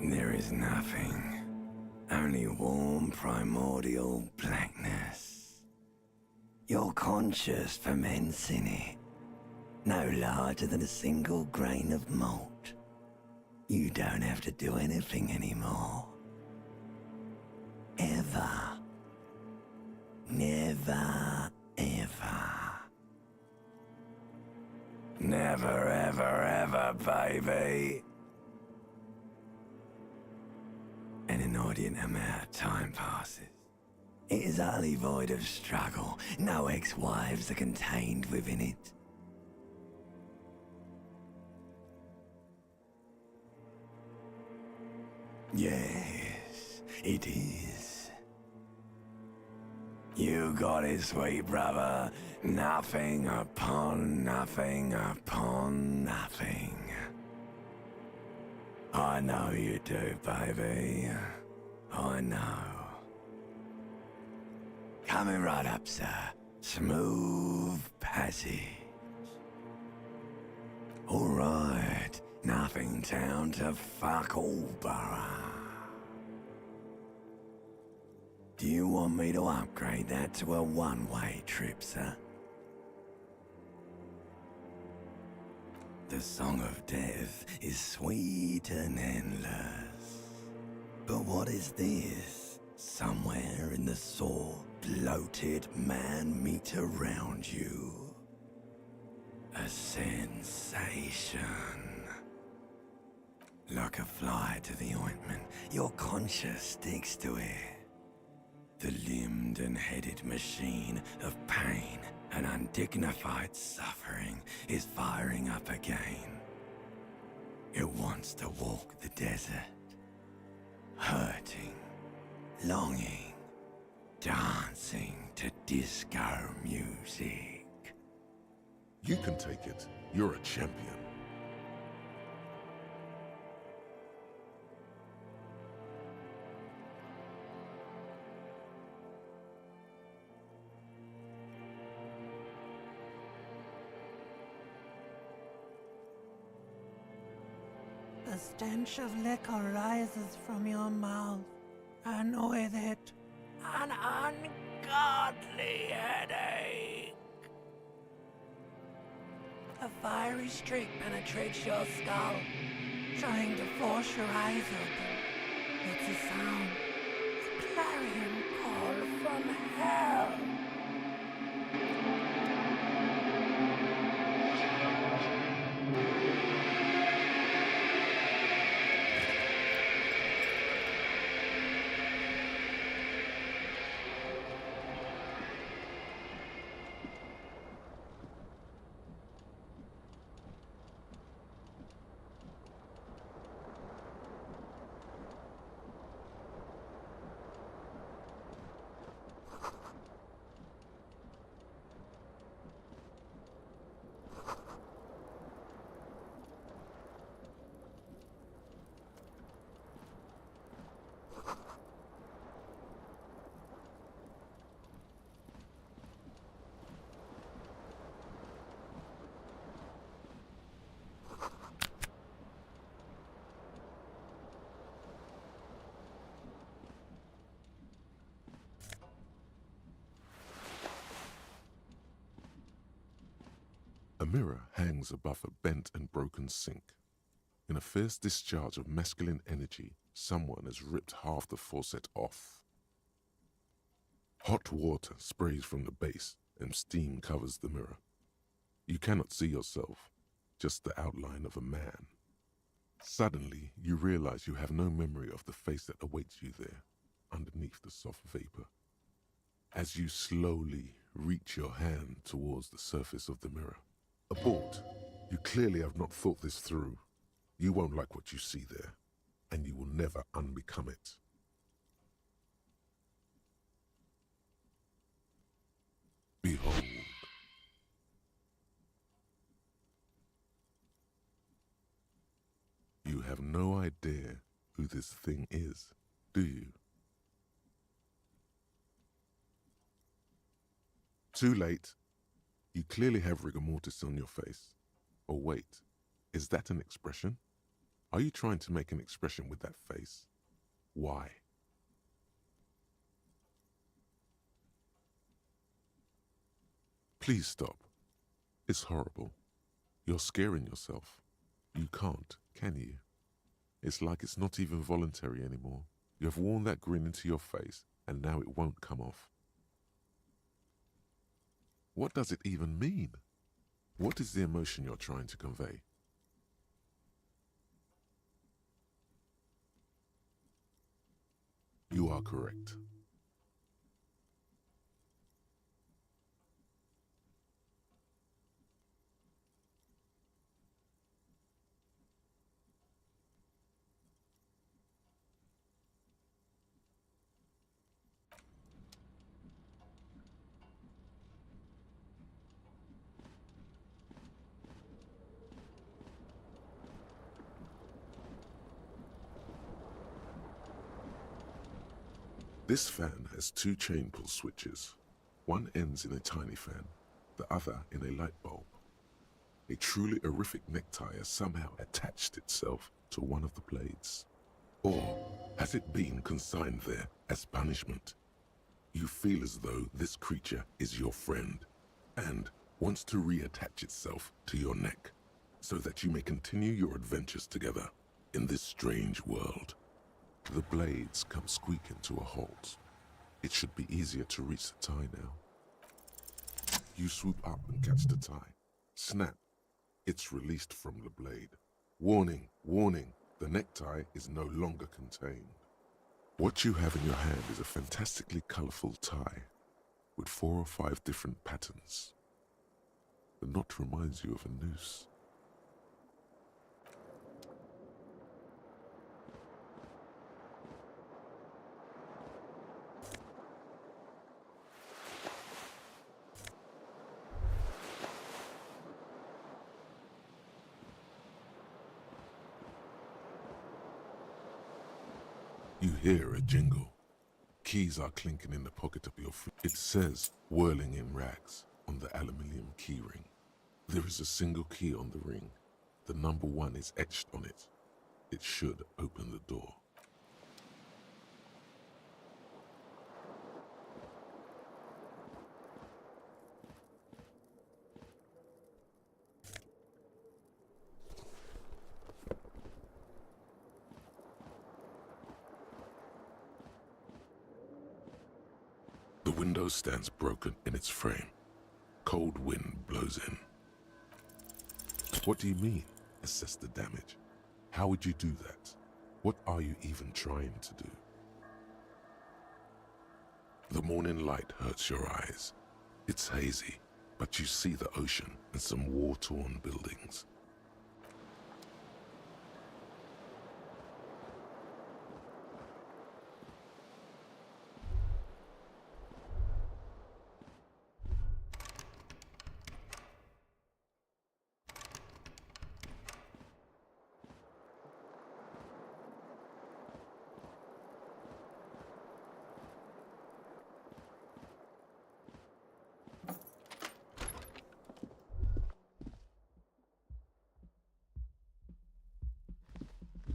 There is nothing. Only warm primordial blackness. Your conscious ferments in it. No larger than a single grain of malt. You don't have to do anything anymore. Ever. Never, ever. Never, ever, ever, baby. An inordinate amount of time passes. It is utterly void of struggle. No ex-wives are contained within it. Yes, it is. You got it, sweet brother. Nothing upon nothing upon nothing. I know you do, baby. I know. Coming right up, sir. Smooth passage. All right. Nothing town to fuck all borough. Do you want me to upgrade that to a one-way trip, sir? The Song of Death is sweet and endless. But what is this? Somewhere in the sore, bloated man meet around you. A sensation. Like a fly to the ointment, your conscience sticks to it. The limbed and headed machine of pain and undignified suffering is firing up again. It wants to walk the desert, hurting, longing, dancing to disco music. You can take it. You're a champion. The stench of liquor rises from your mouth, and with it, an ungodly headache. A fiery streak penetrates your skull, trying to force your eyes open. It's a sound, a clarion call from hell. A mirror hangs above a bent and broken sink. In a fierce discharge of masculine energy, someone has ripped half the faucet off. Hot water sprays from the base and steam covers the mirror. You cannot see yourself, just the outline of a man. Suddenly, you realize you have no memory of the face that awaits you there, underneath the soft vapor. As you slowly reach your hand towards the surface of the mirror. Abort. You clearly have not thought this through. You won't like what you see there, and you will never unbecome it. Behold. You have no idea who this thing is, do you? Too late. You clearly have rigor mortis on your face. Or wait, is that an expression? Are you trying to make an expression with that face? Why? Please stop. It's horrible. You're scaring yourself. You can't, can you? It's like it's not even voluntary anymore. You have worn that grin into your face, and now it won't come off. What does it even mean? What is the emotion you're trying to convey? You are correct. This fan has two chain pull switches. One ends in a tiny fan, the other in a light bulb. A truly horrific necktie has somehow attached itself to one of the blades. Or has it been consigned there as punishment? You feel as though this creature is your friend and wants to reattach itself to your neck so that you may continue your adventures together in this strange world. The blades come squeaking to a halt. It should be easier to reach the tie now. You swoop up and catch the tie. Snap. It's released from the blade. Warning, warning, the necktie is no longer contained. What you have in your hand is a fantastically colorful tie with 4 or 5 different patterns. The knot reminds you of a noose. You hear a jingle. Keys are clinking in the pocket of your foot. It says, whirling in rags, on the aluminium key ring. There is a single key on the ring. The number 1 is etched on it. It should open the door. The window stands broken in its frame. Cold wind blows in. What do you mean, assess the damage? How would you do that? What are you even trying to do? The morning light hurts your eyes. It's hazy, but you see the ocean and some war-torn buildings.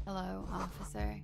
Hello, officer.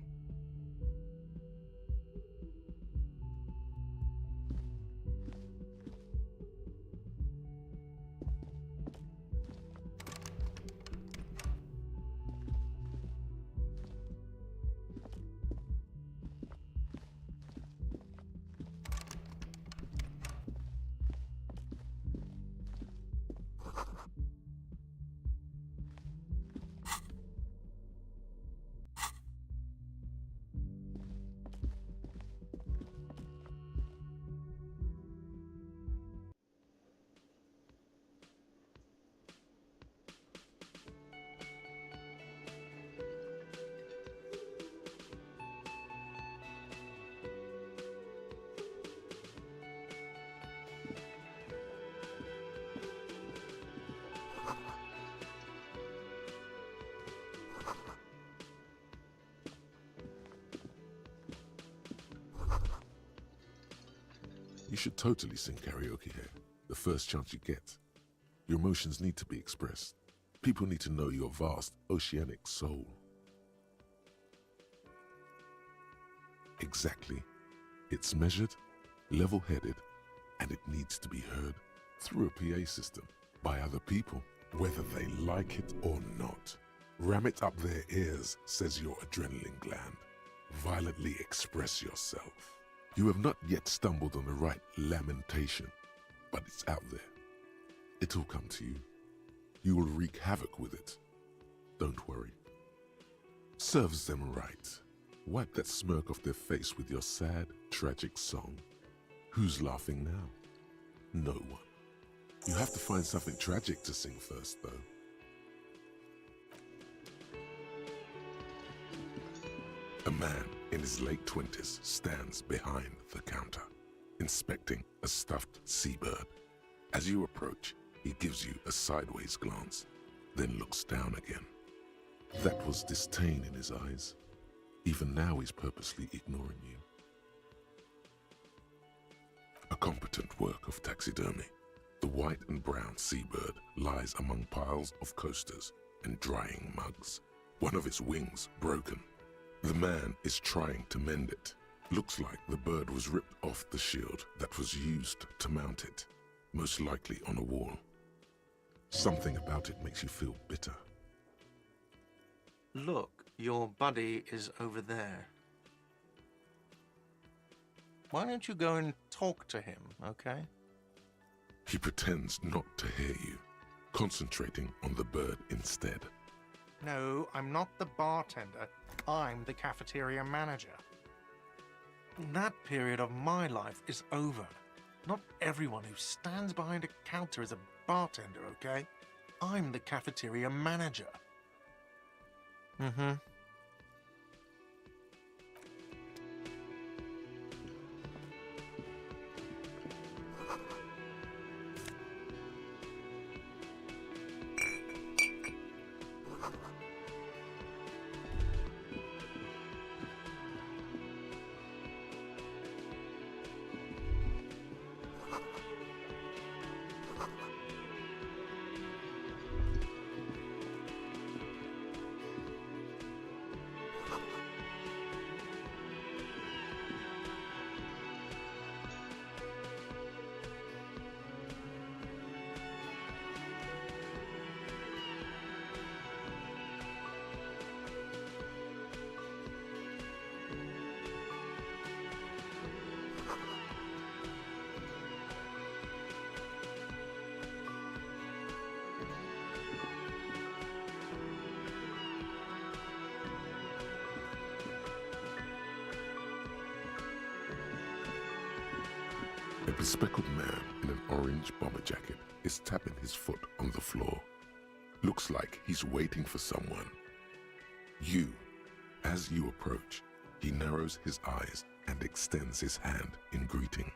You should totally sing karaoke here, the first chance you get. Your emotions need to be expressed. People need to know your vast, oceanic soul. Exactly. It's measured, level-headed, and it needs to be heard through a PA system by other people, whether they like it or not. Ram it up their ears, says your adrenaline gland. Violently express yourself. You have not yet stumbled on the right lamentation, but it's out there. It'll come to you. You will wreak havoc with it. Don't worry. Serves them right. Wipe that smirk off their face with your sad, tragic song. Who's laughing now? No one. You have to find something tragic to sing first, though. A man in his late 20s stands behind the counter, inspecting a stuffed seabird. As you approach, he gives you a sideways glance, then looks down again. That was disdain in his eyes. Even now he's purposely ignoring you. A competent work of taxidermy. The white and brown seabird lies among piles of coasters and drying mugs. One of its wings broken. The man is trying to mend it. Looks like the bird was ripped off the shield that was used to mount it, most likely on a wall. Something about it makes you feel bitter. Look, your buddy is over there. Why don't you go and talk to him, okay? He pretends not to hear you, concentrating on the bird instead. No, I'm not the bartender. I'm the cafeteria manager. That period of my life is over. Not everyone who stands behind a counter is a bartender, okay? I'm the cafeteria manager. Mm-hmm. A bespectacled man in an orange bomber jacket is tapping his foot on the floor. Looks like he's waiting for someone. As you approach, he narrows his eyes and extends his hand in greeting.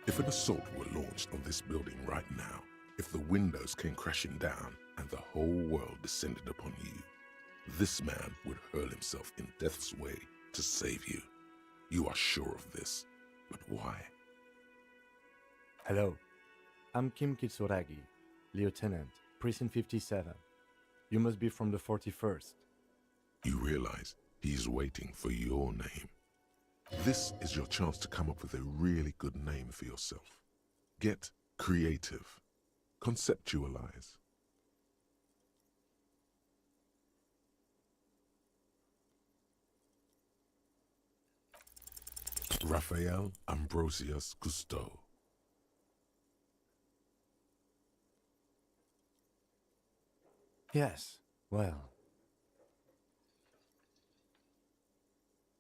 If an assault were launched on this building right now, if the windows came crashing down and the whole world descended upon you, this man would hurl himself in death's way to save you. You are sure of this, but why? Hello, I'm Kim Kitsuragi, Lieutenant, Precinct 57. You must be from the 41st. You realize he's waiting for your name. This is your chance to come up with a really good name for yourself. Get creative. Conceptualize. Raphael Ambrosius Cousteau. Yes, well.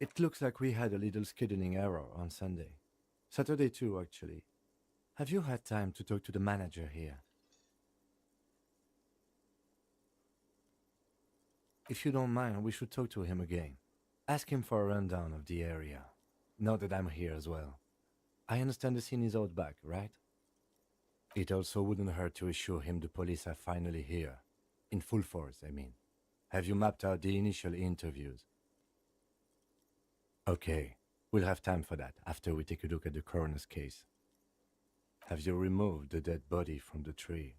It looks like we had a little scheduling error on Sunday. Saturday too, actually. Have you had time to talk to the manager here? If you don't mind, we should talk to him again. Ask him for a rundown of the area. Now that I'm here as well. I understand the scene is out back, right? It also wouldn't hurt to assure him the police are finally here. In full force, I mean. Have you mapped out the initial interviews? Okay, we'll have time for that after we take a look at the coroner's case. Have you removed the dead body from the tree?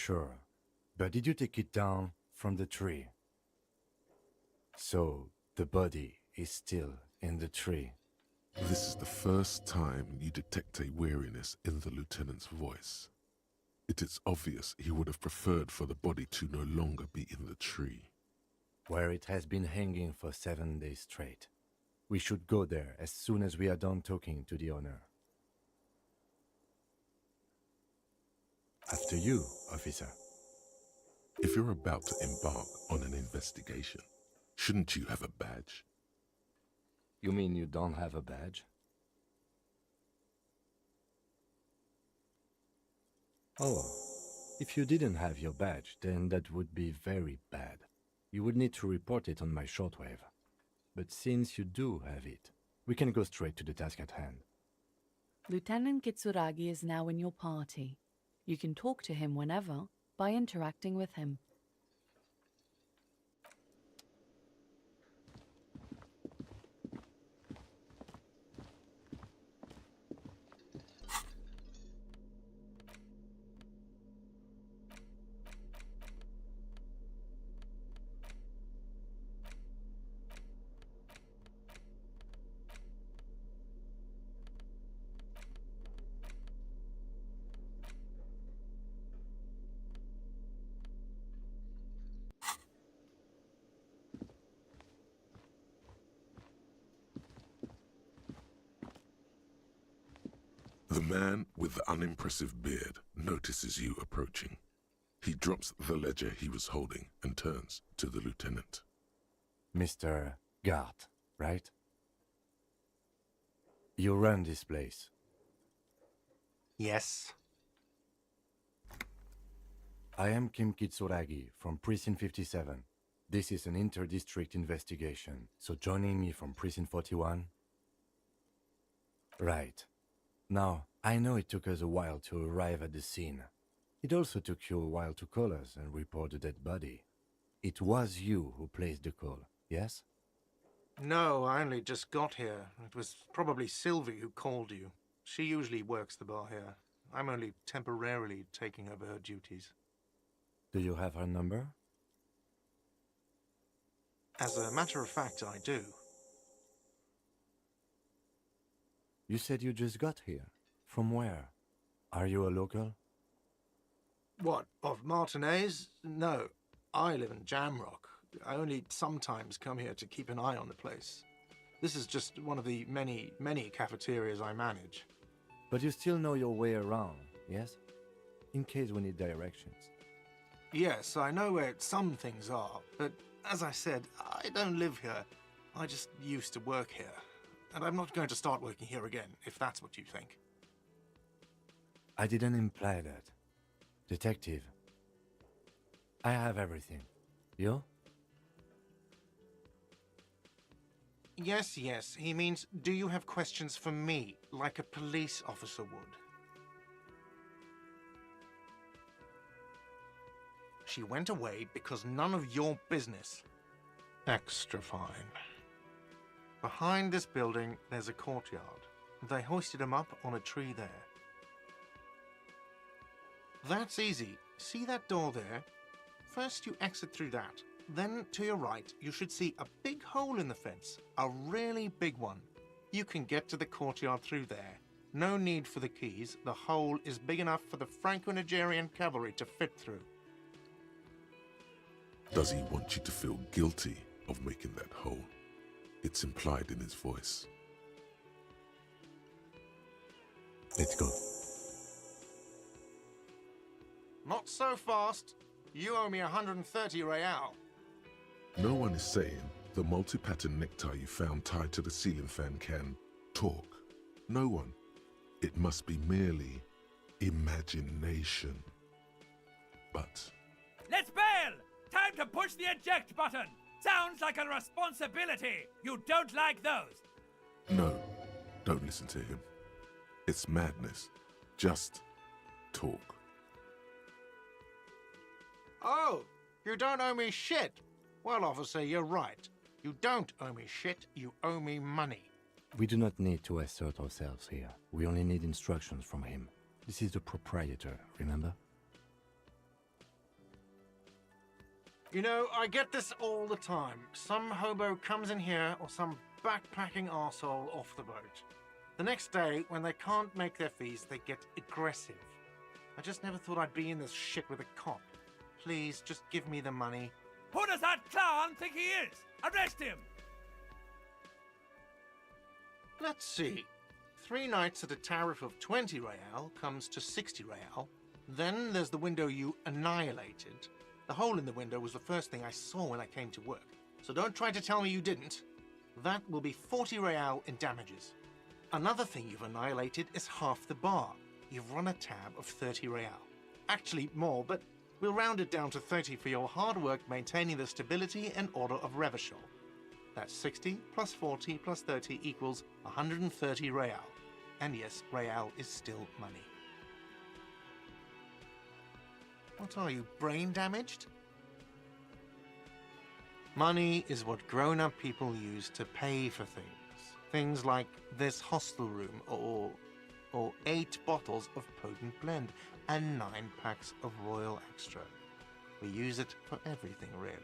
Sure. But did you take it down from the tree? So, the body is still in the tree. This is the first time you detect a weariness in the lieutenant's voice. It is obvious he would have preferred for the body to no longer be in the tree. Where it has been hanging for 7 days straight. We should go there as soon as we are done talking to the owner. After you, officer. If you're about to embark on an investigation, shouldn't you have a badge? You mean you don't have a badge? Oh, if you didn't have your badge, then that would be very bad. You would need to report it on my shortwave. But since you do have it, we can go straight to the task at hand. Lieutenant Kitsuragi is now in your party. You can talk to him whenever by interacting with him. The man with the unimpressive beard notices you approaching. He drops the ledger he was holding and turns to the lieutenant. Mr. Gart, right? You run this place. Yes. I am Kim Kitsuragi from Precinct 57. This is an inter-district investigation, so joining me from Precinct 41? Right. Now, I know it took us a while to arrive at the scene. It also took you a while to call us and report the dead body. It was you who placed the call, yes? No, I only just got here. It was probably Sylvie who called you. She usually works the bar here. I'm only temporarily taking over her duties. Do you have her number? As a matter of fact, I do. You said you just got here. From where? Are you a local? What, of Martinez? No, I live in Jamrock. I only sometimes come here to keep an eye on the place. This is just one of the many, many cafeterias I manage. But you still know your way around, yes? In case we need directions. Yes, I know where some things are, but as I said, I don't live here. I just used to work here. And I'm not going to start working here again, if that's what you think. I didn't imply that. Detective. I have everything. You? Yes, yes. He means, do you have questions for me, like a police officer would? She went away because none of your business. Extra fine. Behind this building, there's a courtyard. They hoisted him up on a tree there. That's easy. See that door there? First you exit through that. Then, to your right, you should see a big hole in the fence. A really big one. You can get to the courtyard through there. No need for the keys. The hole is big enough for the Franco-Nigerian cavalry to fit through. Does he want you to feel guilty of making that hole? It's implied in his voice. Let's go. Not so fast. You owe me 130 real. No one is saying the multi-pattern necktie you found tied to the ceiling fan can talk. No one. It must be merely imagination. But Let's bail! Time to push the eject button! Sounds like a responsibility! You don't like those! no, don't listen to him. It's madness. Just talk. Oh, you don't owe me shit. Well, officer, you're right. You don't owe me shit, you owe me money. We do not need to assert ourselves here. We only need instructions from him. This is the proprietor, remember? You know, I get this all the time. Some hobo comes in here or some backpacking arsehole off the boat. The next day, when they can't make their fees, they get aggressive. I just never thought I'd be in this shit with a cop. Please, just give me the money. Who does that clown think he is? Arrest him! Let's see. 3 nights at a tariff of 20 real comes to 60 real. Then there's the window you annihilated. The hole in the window was the first thing I saw when I came to work. So don't try to tell me you didn't. That will be 40 real in damages. Another thing you've annihilated is half the bar. You've run a tab of 30 real. Actually more, but we'll round it down to 30 for your hard work maintaining the stability and order of Revachol. That's 60 plus 40 plus 30 equals 130 real. And yes, real is still money. What are you, brain damaged? Money is what grown-up people use to pay for things. Things like this hostel room, or 8 bottles of potent blend, and 9 packs of Royal Extra. We use it for everything, really.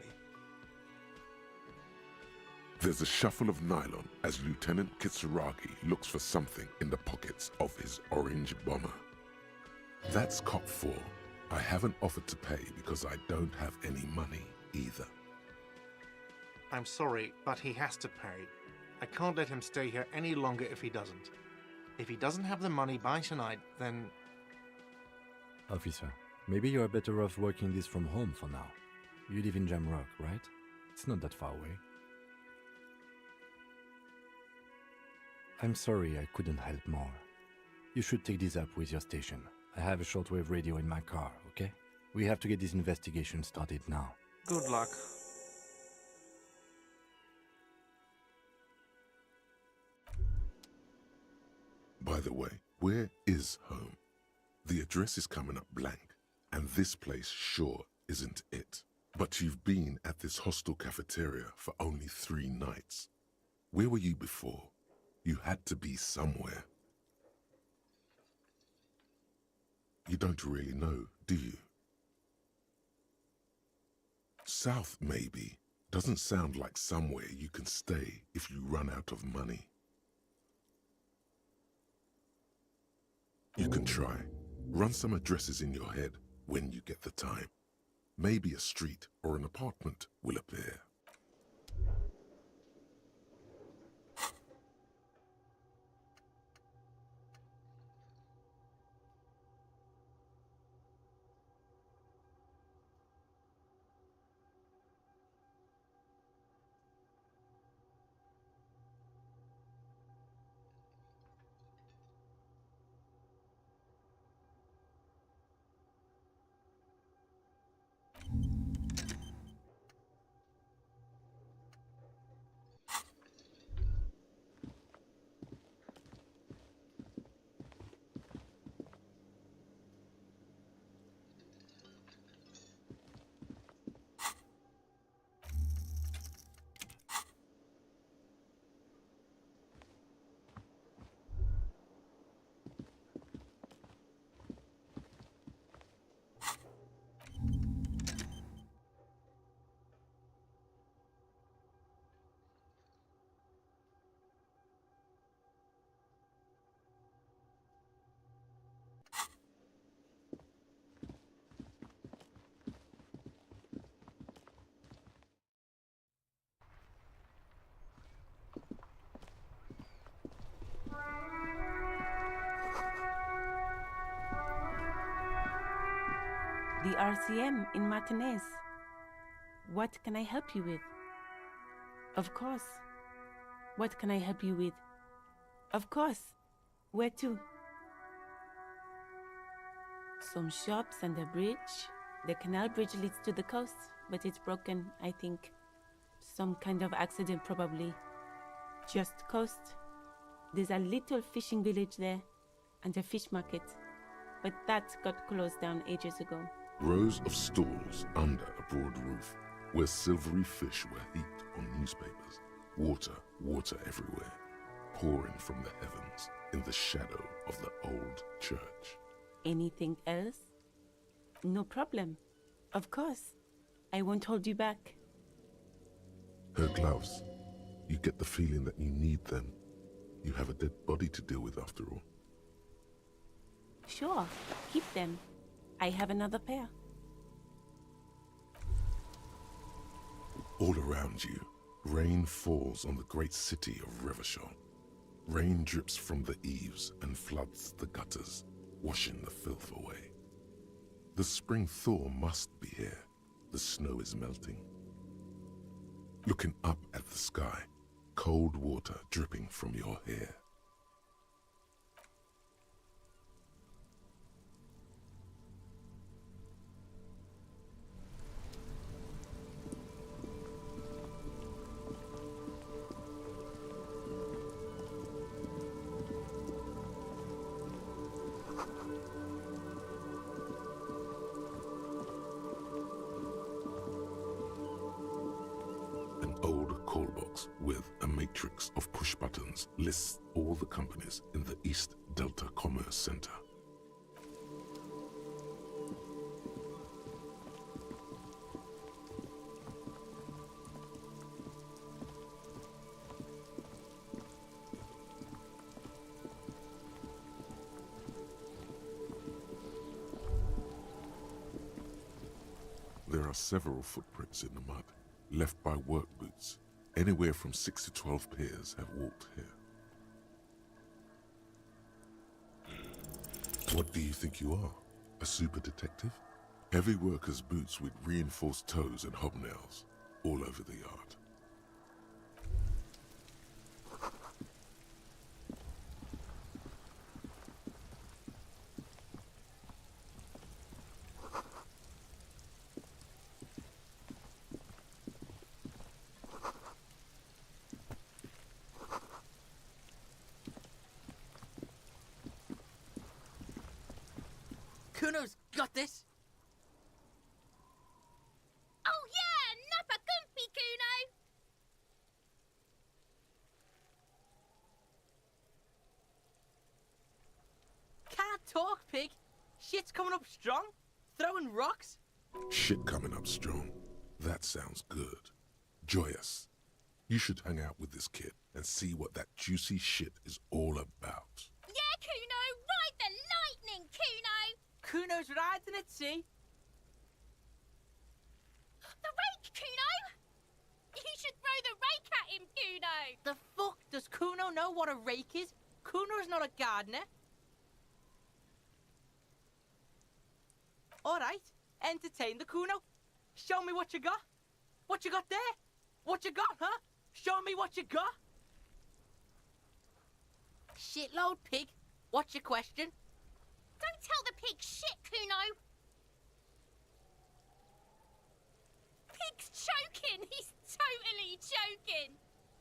There's a shuffle of nylon as Lieutenant Kitsuragi looks for something in the pockets of his orange bomber. That's Cop 4. I haven't offered to pay because I don't have any money either. I'm sorry, but he has to pay. I can't let him stay here any longer if he doesn't. If he doesn't have the money by tonight, then... Officer, maybe you're better off working this from home for now. You live in Jamrock, right? It's not that far away. I'm sorry I couldn't help more. You should take this up with your station. I have a shortwave radio in my car, okay? We have to get this investigation started now. Good luck. By the way, where is home? The address is coming up blank, and this place sure isn't it. But you've been at this hostel cafeteria for only 3 nights. Where were you before? You had to be somewhere. You don't really know, do you? South, maybe. Doesn't sound like somewhere you can stay if you run out of money. You can try. Run some addresses in your head when you get the time. Maybe a street or an apartment will appear. The RCM in Martinez. What can I help you with? Of course. What can I help you with? Of course. Where to? Some shops and a bridge. The canal bridge leads to the coast, but it's broken, I think. Some kind of accident, probably. Just coast. There's a little fishing village there, and a fish market. But that got closed down ages ago. Rows of stalls under a broad roof, where silvery fish were heaped on newspapers. Water, water everywhere, pouring from the heavens in the shadow of the old church. Anything else? No problem. Of course. I won't hold you back. Her gloves. You get the feeling that you need them. You have a dead body to deal with after all. Sure, keep them. I have another pair. All around you, rain falls on the great city of Revachol. Rain drips from the eaves and floods the gutters, washing the filth away. The spring thaw must be here. The snow is melting. Looking up at the sky, cold water dripping from your hair. An old call box with a matrix of push buttons lists all the companies in the East Delta Commerce Center. There are several footprints in the mud, left by work boots. Anywhere from 6 to 12 pairs have walked here. What do you think you are? A super detective? Heavy workers' boots with reinforced toes and hobnails, all over the yard. Kuno's got this. Oh yeah, Nappa Gumpy, Kuno! Can't talk, pig. Shit's coming up strong. Throwing rocks. Shit coming up strong. That sounds good. Joyous. You should hang out with this kid and see what that juicy shit is all about. Yeah, Kuno, ride the lightning, Kuno! Kuno's riding at sea. The rake, Kuno! You should throw the rake at him, Kuno! The fuck does Kuno know what a rake is? Kuno's not a gardener. Alright, entertain the Kuno. Show me what you got. What you got there? What you got, huh? Show me what you got. Shitload, pig. What's your question? Don't tell the pig shit, Kuno! Pig's choking! He's totally choking!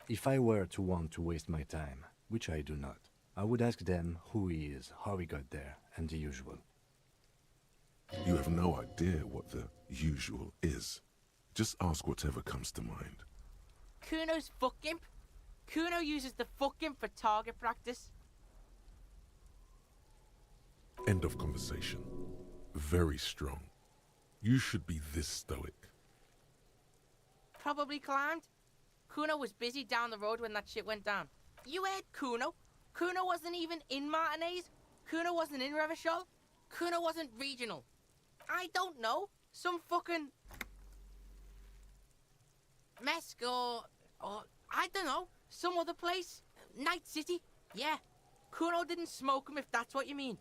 If I were to want to waste my time, which I do not, I would ask them who he is, how he got there, and the usual. You have no idea what the usual is. Just ask whatever comes to mind. Kuno's fuck imp. Kuno uses the fuck imp for target practice. End of conversation. Very strong. You should be this stoic. Probably climbed. Kuno was busy down the road when that shit went down. You heard Kuno. Kuno wasn't even in Martinez. Kuno wasn't in Revachol. Kuno wasn't regional. I don't know. Some fucking... Mesk or I don't know. Some other place. Night City. Yeah. Kuno didn't smoke him if that's what you mean.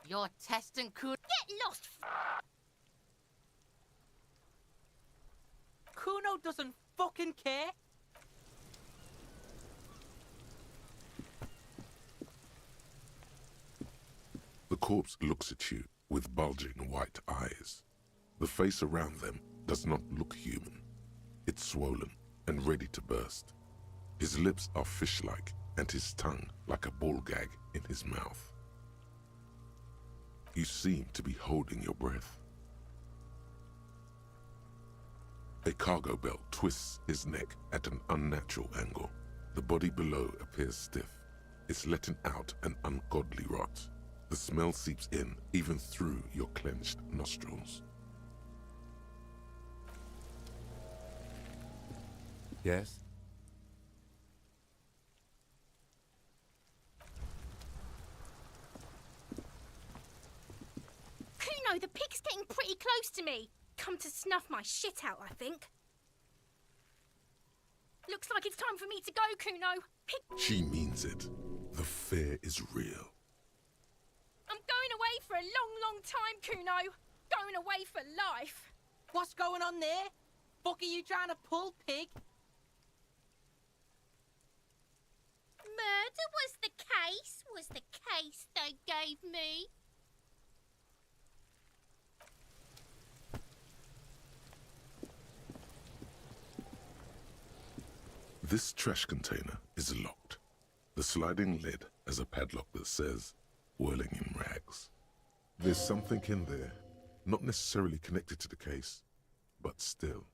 You're testing Kuno. Get lost, Kuno doesn't fucking care. The corpse looks at you with bulging white eyes. The face around them does not look human. It's swollen and ready to burst. His lips are fish-like and his tongue like a ball gag in his mouth. You seem to be holding your breath. A cargo belt twists his neck at an unnatural angle. The body below appears stiff. It's letting out an ungodly rot. The smell seeps in, even through your clenched nostrils. Yes? Kuno, the pig's getting pretty close to me. Come to snuff my shit out, I think. Looks like it's time for me to go, Kuno. Pig... She means it. The fear is real. I'm going away for a long, long time, Kuno. Going away for life. What's going on there? Fuck are you trying to pull, pig? Murder was the case they gave me. This trash container is locked. The sliding lid has a padlock that says, whirling in rags. There's something in there, not necessarily connected to the case, but still.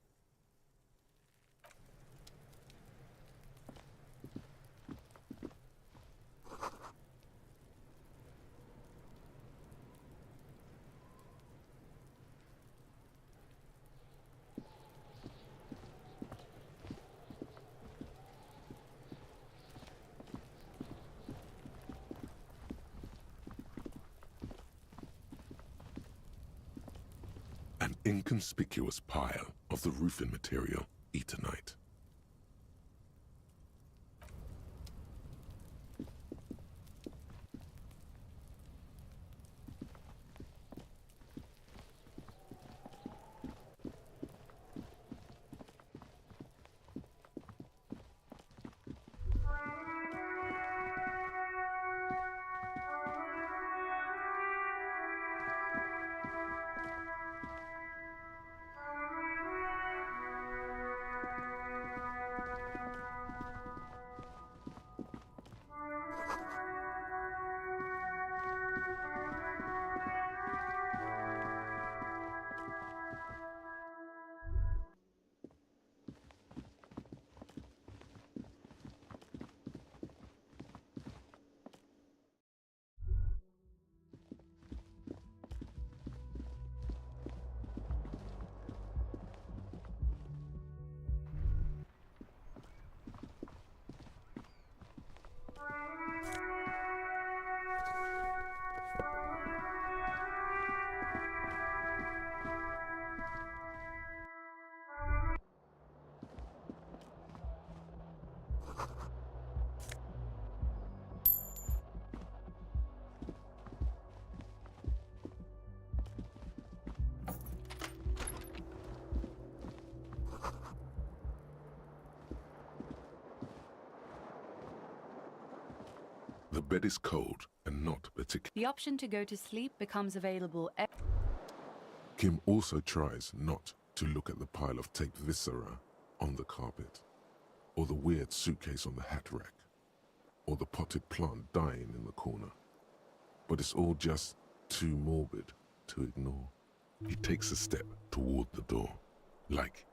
An inconspicuous pile of the roofing material, Eternite. The bed is cold and not particular. The option to go to sleep becomes available. Kim also tries not to look at the pile of taped viscera on the carpet, or the weird suitcase on the hat rack, or the potted plant dying in the corner. But it's all just too morbid to ignore. He takes a step toward the door, like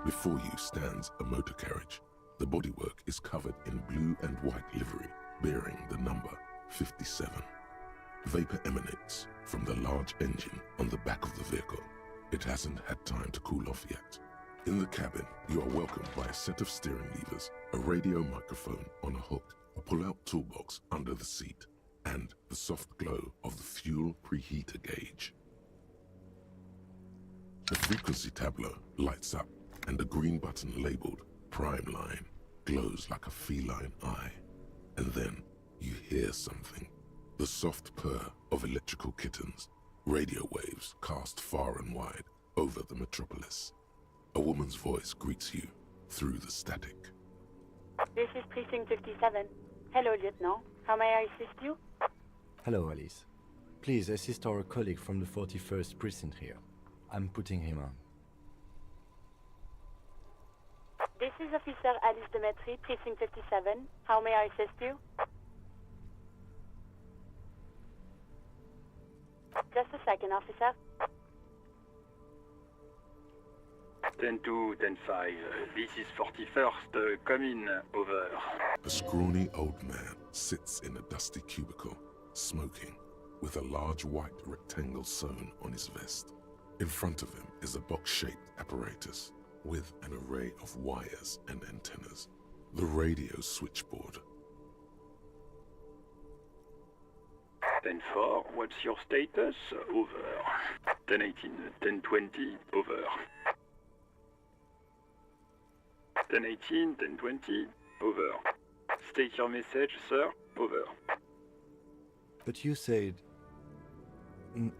before you stands a motor carriage. The bodywork is covered in blue and white livery, bearing the number 57. Vapor emanates from the large engine on the back of the vehicle. It hasn't had time to cool off yet. In the cabin, you are welcomed by a set of steering levers, a radio microphone on a hook, a pull-out toolbox under the seat, and the soft glow of the fuel preheater gauge. The frequency tableau lights up, and a green button labeled Prime Line glows like a feline eye. And then you hear something. The soft purr of electrical kittens, radio waves cast far and wide over the metropolis. A woman's voice greets you through the static. This is Precinct 57. Hello, Lieutenant. How may I assist you? Hello, Alice. Please assist our colleague from the 41st Precinct here. I'm putting him on. This is Officer Alice Demetri, Precinct 57. How may I assist you? Just a second, officer. 10-2, 10-5. This is 41st. Come in. Over. A scrawny old man sits in a dusty cubicle, smoking, with a large white rectangle sewn on his vest. In front of him is a box-shaped apparatus with an array of wires and antennas. The radio switchboard. 10-4, what's your status? Over. 10-18, 10-20, over. 10-18, 10-20, over. State your message, sir. Over. But you said...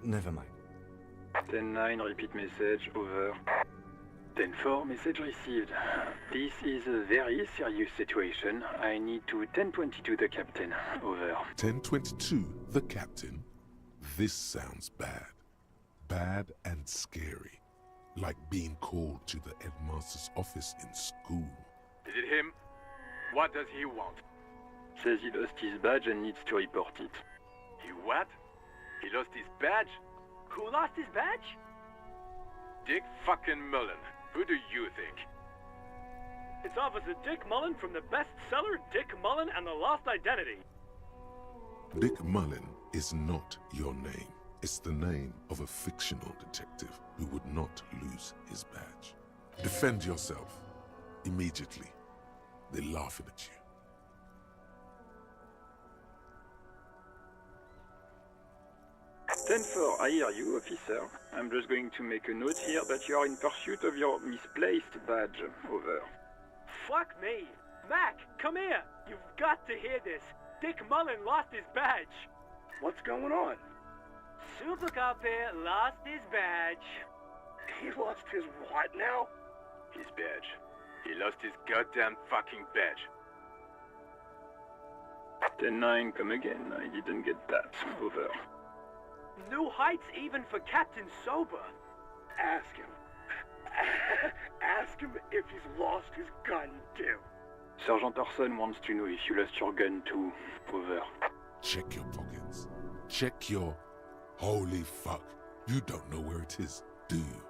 never mind. 10-9, repeat message. Over. 10-4, message received. This is a very serious situation. I need to 10-22 the captain. Over. 10-22, the captain? This sounds bad. Bad and scary. Like being called to the headmaster's office in school. Is it him? What does he want? Says he lost his badge and needs to report it. He what? He lost his badge? Who lost his badge? Dick fucking Mullen. Who do you think? It's Officer Dick Mullen from the bestseller Dick Mullen and the Lost Identity. Dick Mullen is not your name. It's the name of a fictional detective who would not lose his badge. Defend yourself. Immediately. They're laughing at you. Ten-4, I hear you, officer. I'm just going to make a note here that you are in pursuit of your misplaced badge. Over. Fuck me. Mac, come here. You've got to hear this. Dick Mullen lost his badge. What's going on? Super Cop here lost his badge. He lost his what now? His badge. He lost his goddamn fucking badge. 10-9, come again. I didn't get that. Over. New heights even for Captain Sober. Ask him. Ask him if he's lost his gun too. Sergeant Orson wants to know if you lost your gun too. Over. Check your pockets. Check your... Holy fuck. You don't know where it is, do you?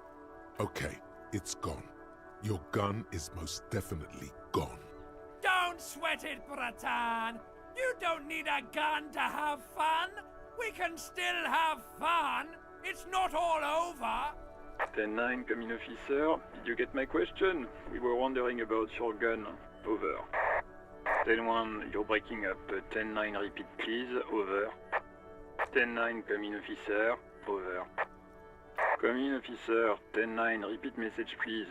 Okay, it's gone. Your gun is most definitely gone. Don't sweat it, Bratan. You don't need a gun to have fun. We can still have fun. It's not all over. 10-9, come in, officer. Did you get my question? We were wondering about your gun. Over. 10-1, you're breaking up. 10-9, repeat, please. Over. 10-9, come in, officer. Over. Come in, officer. 10-9, repeat message, please.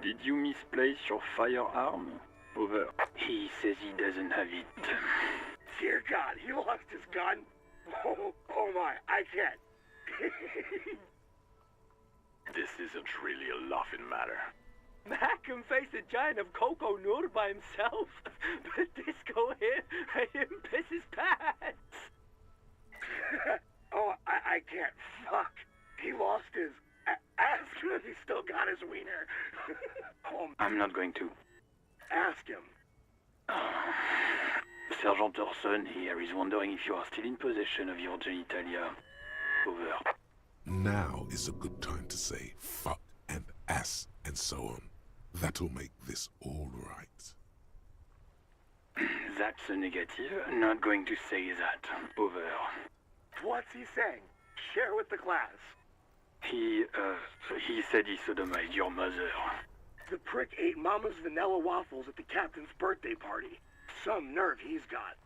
Did you misplace your firearm? Over. He says he doesn't have it. Dear God, he lost his gun? Oh my, I can't. This isn't really a laughing matter. Mac can face a giant of Coco Nur by himself, but Disco here made him piss his pants. Oh, I can't. Fuck. He lost his... Ask him if he's still got his wiener. Oh, I'm not going to. ask him. Sergeant Orson here is wondering if you are still in possession of your genitalia. Over. Now is a good time to say fuck and ass and so on. That'll make this all right. That's a negative. Not going to say that. Over. What's he saying? Share with the class. He said he sodomized your mother. The prick ate Mama's vanilla waffles at the captain's birthday party. Some nerve he's got.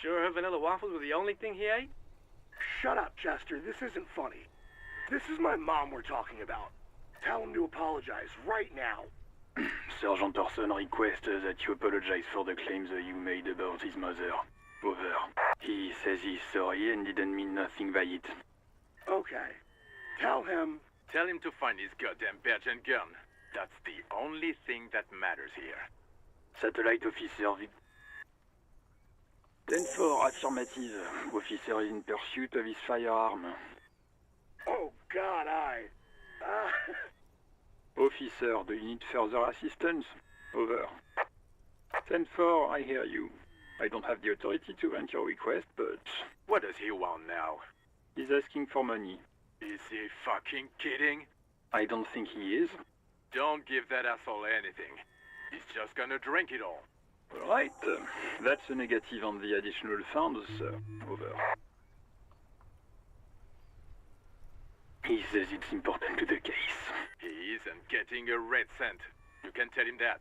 Sure her vanilla waffles were the only thing he ate? Shut up, Chester. This isn't funny. This is my mom we're talking about. Tell him to apologize right now. Sergeant Thorson requests that you apologize for the claims that you made about his mother. Over. He says he's sorry and didn't mean nothing by it. Okay. Tell him to find his goddamn badge and gun. That's the only thing that matters here. Satellite officer 10-4, affirmative. Officer is in pursuit of his firearm. Oh God, Officer, do you need further assistance? Over. 10-4, I hear you. I don't have the authority to grant your request, but... What does he want now? He's asking for money. Is he fucking kidding? I don't think he is. Don't give that asshole anything. He's just gonna drink it all. Alright, that's a negative on the additional funds, sir. Over. He says it's important to the case. He isn't getting a red cent. You can tell him that.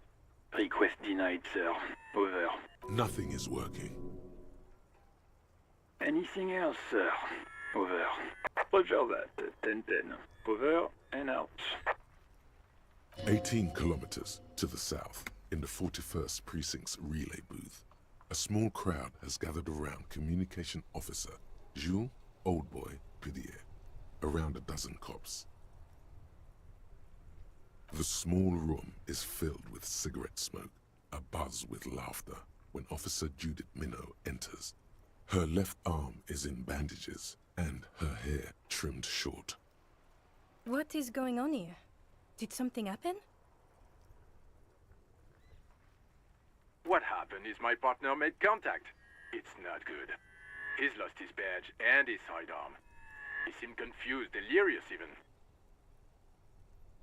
Request denied, sir. Over. Nothing is working. Anything else, sir? Over. Roger that. 10-10. Over and out. 18 kilometers to the south, in the 41st Precinct's relay booth, a small crowd has gathered around Communication Officer Jules Oldboy Pidier, around a dozen cops. The small room is filled with cigarette smoke, abuzz with laughter, when Officer Judith Minot enters. Her left arm is in bandages, and her hair trimmed short. What is going on here? Did something happen? What happened is my partner made contact. It's not good. He's lost his badge and his sidearm. He seemed confused, delirious even.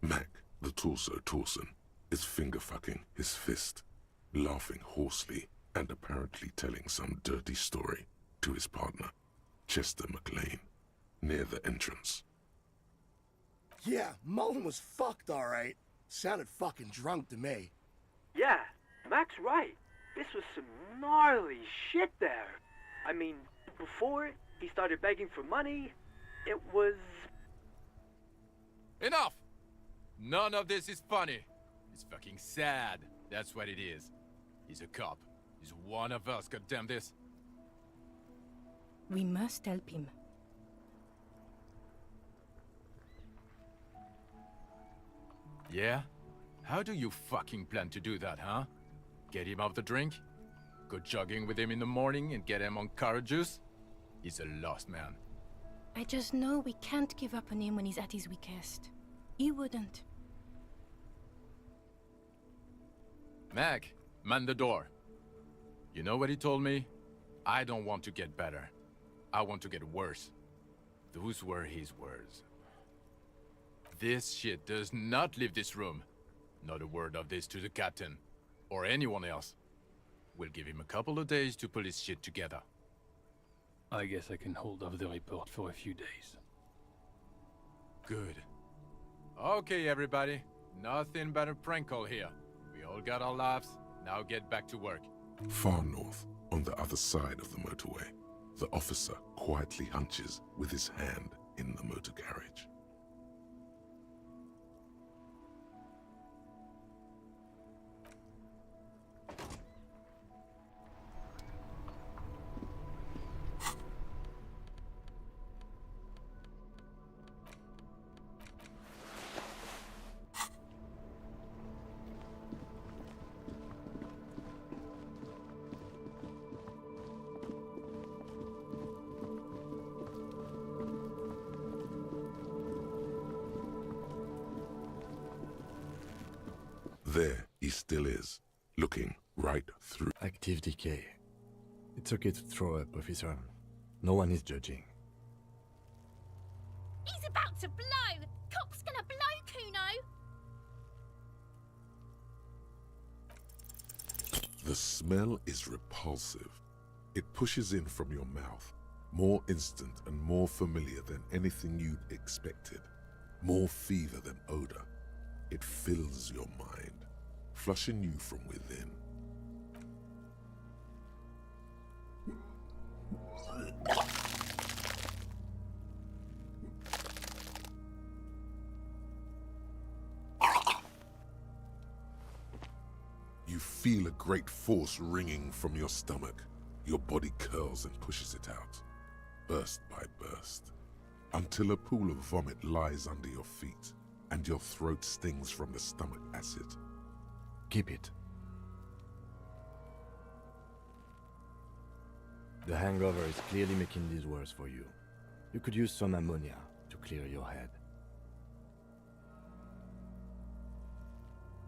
Mac, the torso Torson, is finger-fucking his fist, laughing hoarsely and apparently telling some dirty story to his partner, Chester McLean, near the entrance. Yeah, Mullen was fucked, alright. Sounded fucking drunk to me. Yeah, Mac's right. This was some gnarly shit there. I mean, before he started begging for money, it was... Enough! None of this is funny. It's fucking sad. That's what it is. He's a cop. He's one of us, goddamn this. We must help him. Yeah? How do you fucking plan to do that, huh? Get him off the drink? Go jogging with him in the morning and get him on carrot juice? He's a lost man. I just know we can't give up on him when he's at his weakest. He wouldn't. Mac, man the door. You know what he told me? I don't want to get better. I want to get worse. Those were his words. This shit does not leave this room. Not a word of this to the captain, or anyone else. We'll give him a couple of days to pull his shit together. I guess I can hold off the report for a few days. Good. Okay, everybody. Nothing but a prank call here. We all got our laughs. Now get back to work. Far north, on the other side of the motorway, the officer quietly hunches with his hand in the motor carriage. There he still is, looking right through. Active decay. It's okay to throw up, officer. No one is judging. He's about to blow! Cop's gonna blow, Kuno! The smell is repulsive. It pushes in from your mouth, more instant and more familiar than anything you'd expected, more fever than odor. It fills your mind, flushing you from within. You feel a great force ringing from your stomach. Your body curls and pushes it out, burst by burst, until a pool of vomit lies under your feet and your throat stings from the stomach acid. Keep it. The hangover is clearly making this worse for you. You could use some ammonia to clear your head.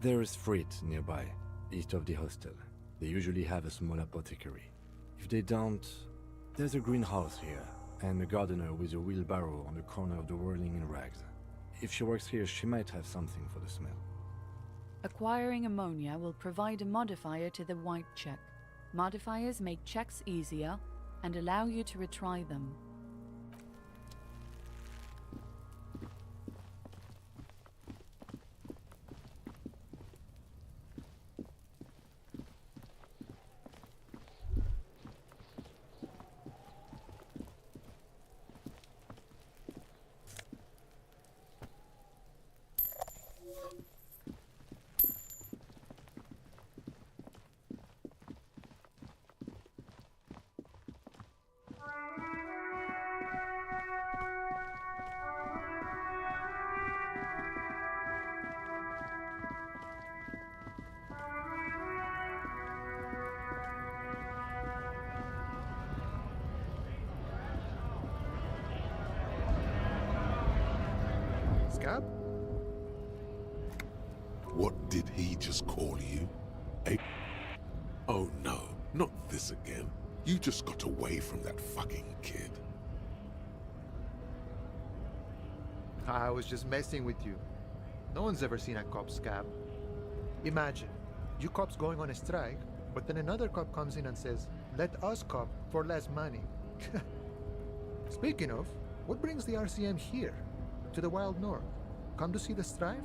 There is Frit nearby, east of the hostel. They usually have a small apothecary. If they don't, there's a greenhouse here, and a gardener with a wheelbarrow on the corner of the whirling in rags. If she works here, she might have something for the smell. Acquiring ammonia will provide a modifier to the white check. Modifiers make checks easier and allow you to retry them. Scab? What did he just call you? Oh no, not this again. You just got away from that fucking kid. I was just messing with you. No one's ever seen a cop scab. Imagine, you cops going on a strike, but then another cop comes in and says, let us cop for less money. Speaking of, what brings the RCM here? To the Wild North? Come to see the strife?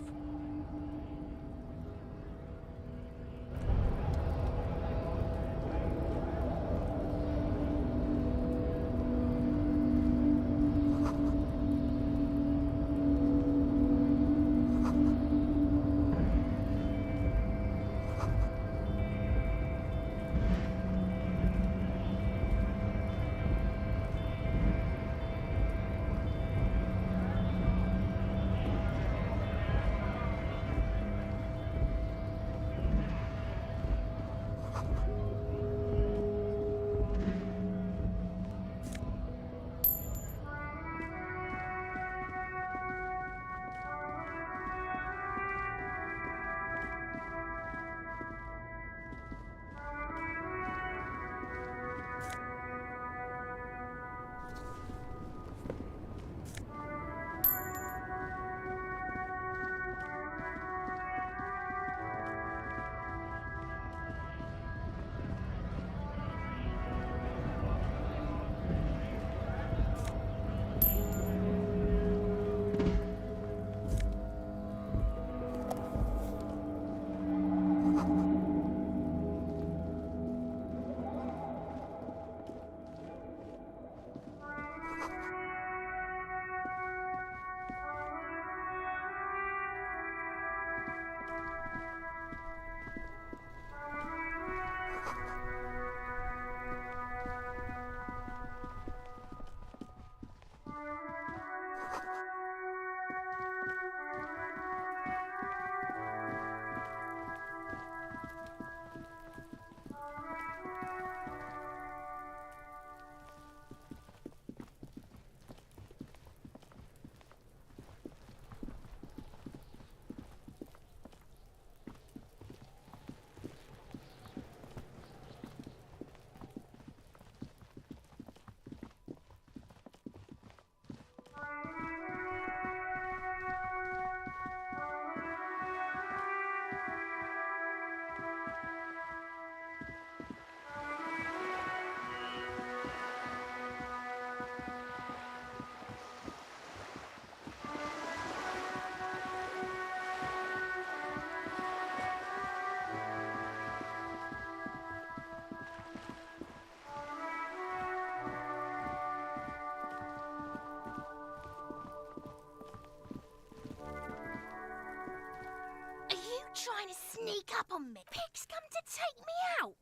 up on me. Pig's come to take me out.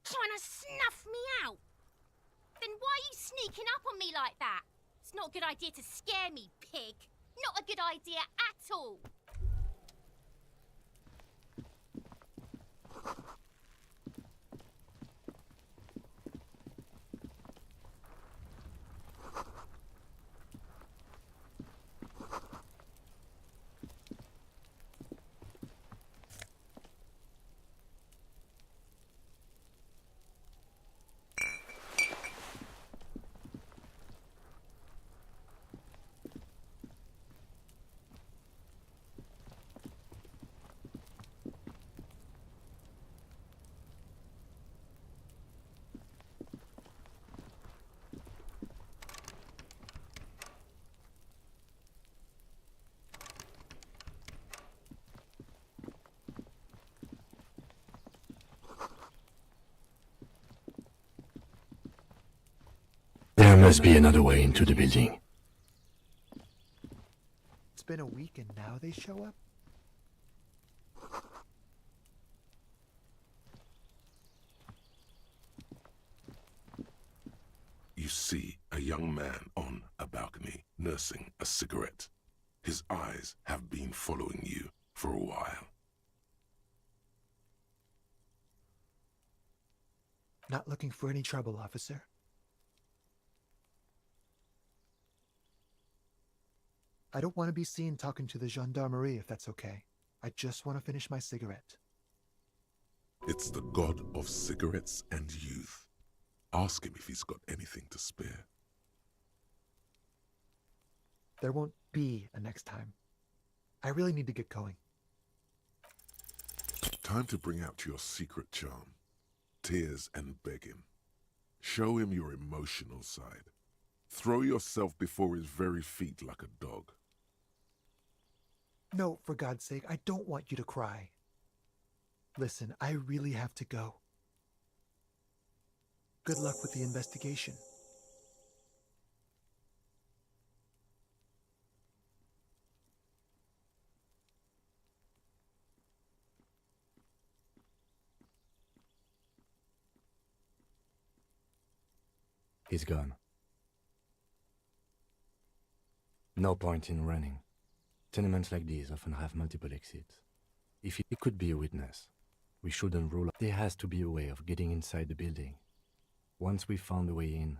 Trying to snuff me out. Then why are you sneaking up on me like that? It's not a good idea to scare me, pig. Not a good idea at all. There must be another way into the building. It's been a week and now they show up? You see a young man on a balcony nursing a cigarette. His eyes have been following you for a while. Not looking for any trouble, officer. I don't want to be seen talking to the gendarmerie if that's okay. I just want to finish my cigarette. It's the god of cigarettes and youth. Ask him if he's got anything to spare. There won't be a next time. I really need to get going. Time to bring out your secret charm. Tears and begging. Show him your emotional side. Throw yourself before his very feet like a dog. No, for God's sake, I don't want you to cry. Listen, I really have to go. Good luck with the investigation. He's gone. No point in running. Tenements like these often have multiple exits. If he could be a witness, we shouldn't rule out. There has to be a way of getting inside the building. Once we found a way in,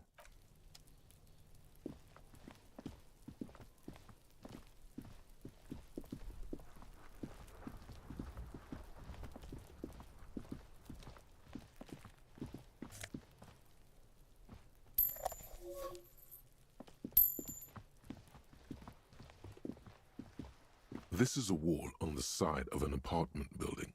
This is a wall on the side of an apartment building.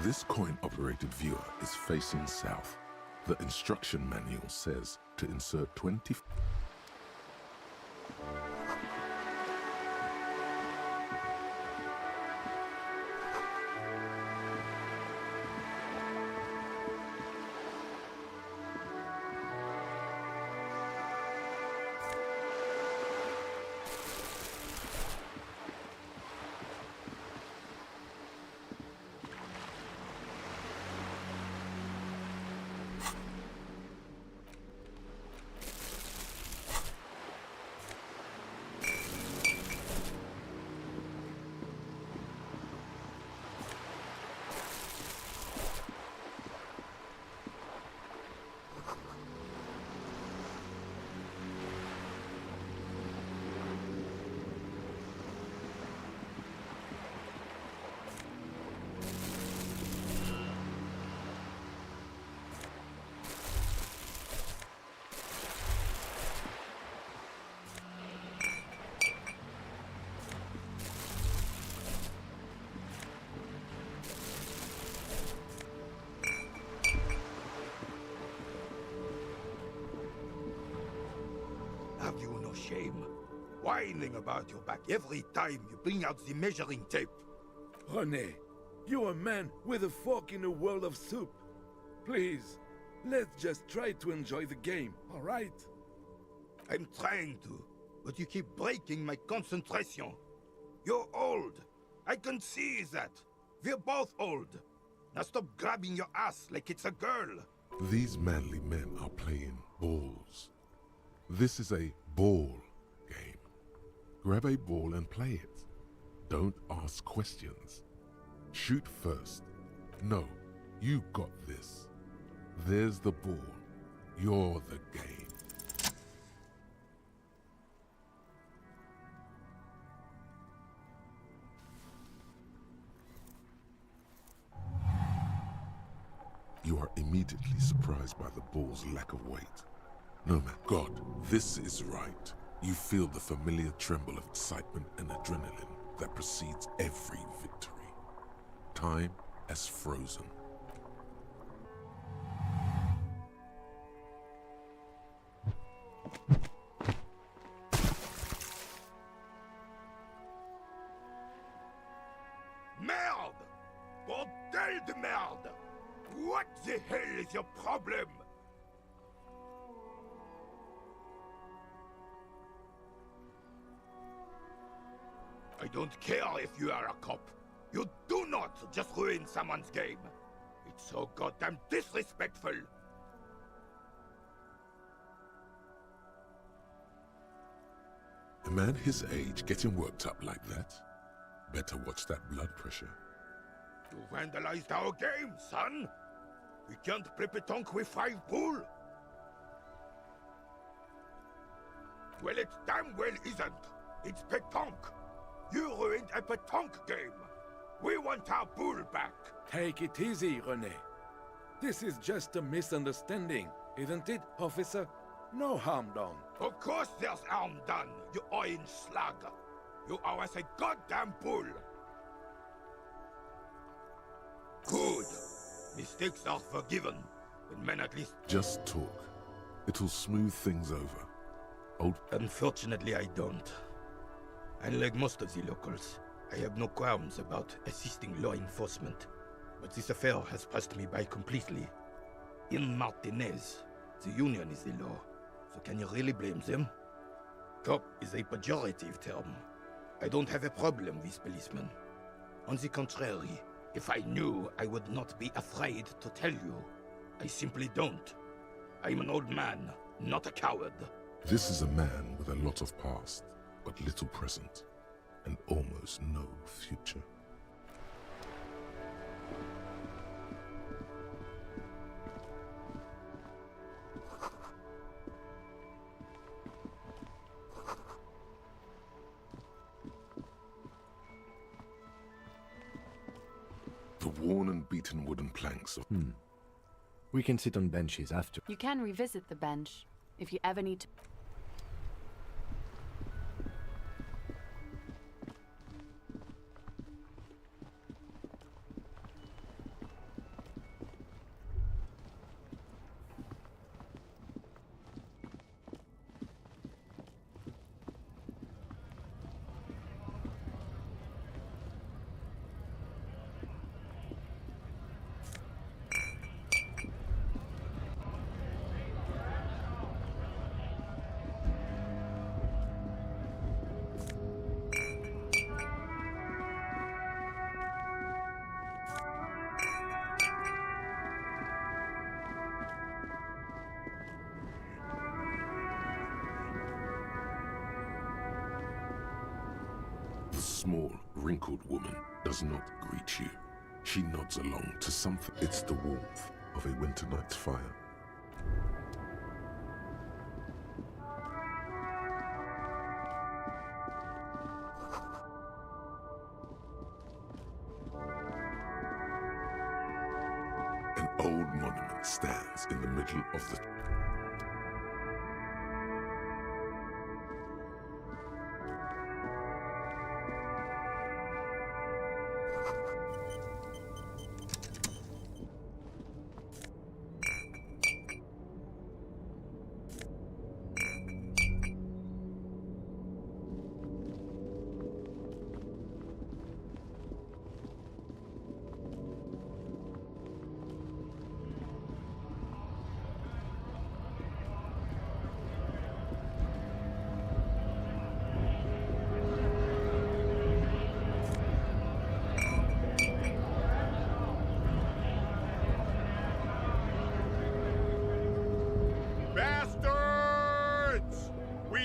This coin-operated viewer is facing south. The instruction manual says to insert 20... Have you no shame? Whining about your back every time you bring out the measuring tape. René, you're a man with a fork in a world of soup. Please, let's just try to enjoy the game, all right? I'm trying to, but you keep breaking my concentration. You're old. I can see that. We're both old. Now stop grabbing your ass like it's a girl. These manly men are playing balls. This is a ball game. Grab a ball and play it. Don't ask questions. Shoot first. No, you got this. There's the ball. You're the game. You are immediately surprised by the ball's lack of weight. No, man, God, this is right. You feel the familiar tremble of excitement and adrenaline that precedes every victory. Time has frozen. Merde! Bordel de merde! What the hell is your problem? I don't care if you are a cop. You do not just ruin someone's game. It's so goddamn disrespectful. A man his age getting worked up like that? Better watch that blood pressure. You vandalized our game, son. We can't play pétanque with 5 bull. Well, it damn well isn't. It's pétanque. You ruined a pétanque game. We want our bull back. Take it easy, René. This is just a misunderstanding, isn't it, officer? No harm done. Of course there's harm done, you orange slug. You owe us a goddamn bull. Good. Mistakes are forgiven. When men at least... Just talk. It'll smooth things over. Old... Unfortunately, I don't. Unlike most of the locals, I have no qualms about assisting law enforcement. But this affair has passed me by completely. In Martinez, the union is the law. So can you really blame them? Cop is a pejorative term. I don't have a problem with policemen. On the contrary, if I knew, I would not be afraid to tell you. I simply don't. I'm an old man, not a coward. This is a man with a lot of past, but little present, and almost no future. The worn and beaten wooden planks of... We can sit on benches after. You can revisit the bench if you ever need to. The small, wrinkled woman does not greet you. She nods along to something. It's the warmth of a winter night's fire. An old monument stands in the middle of the...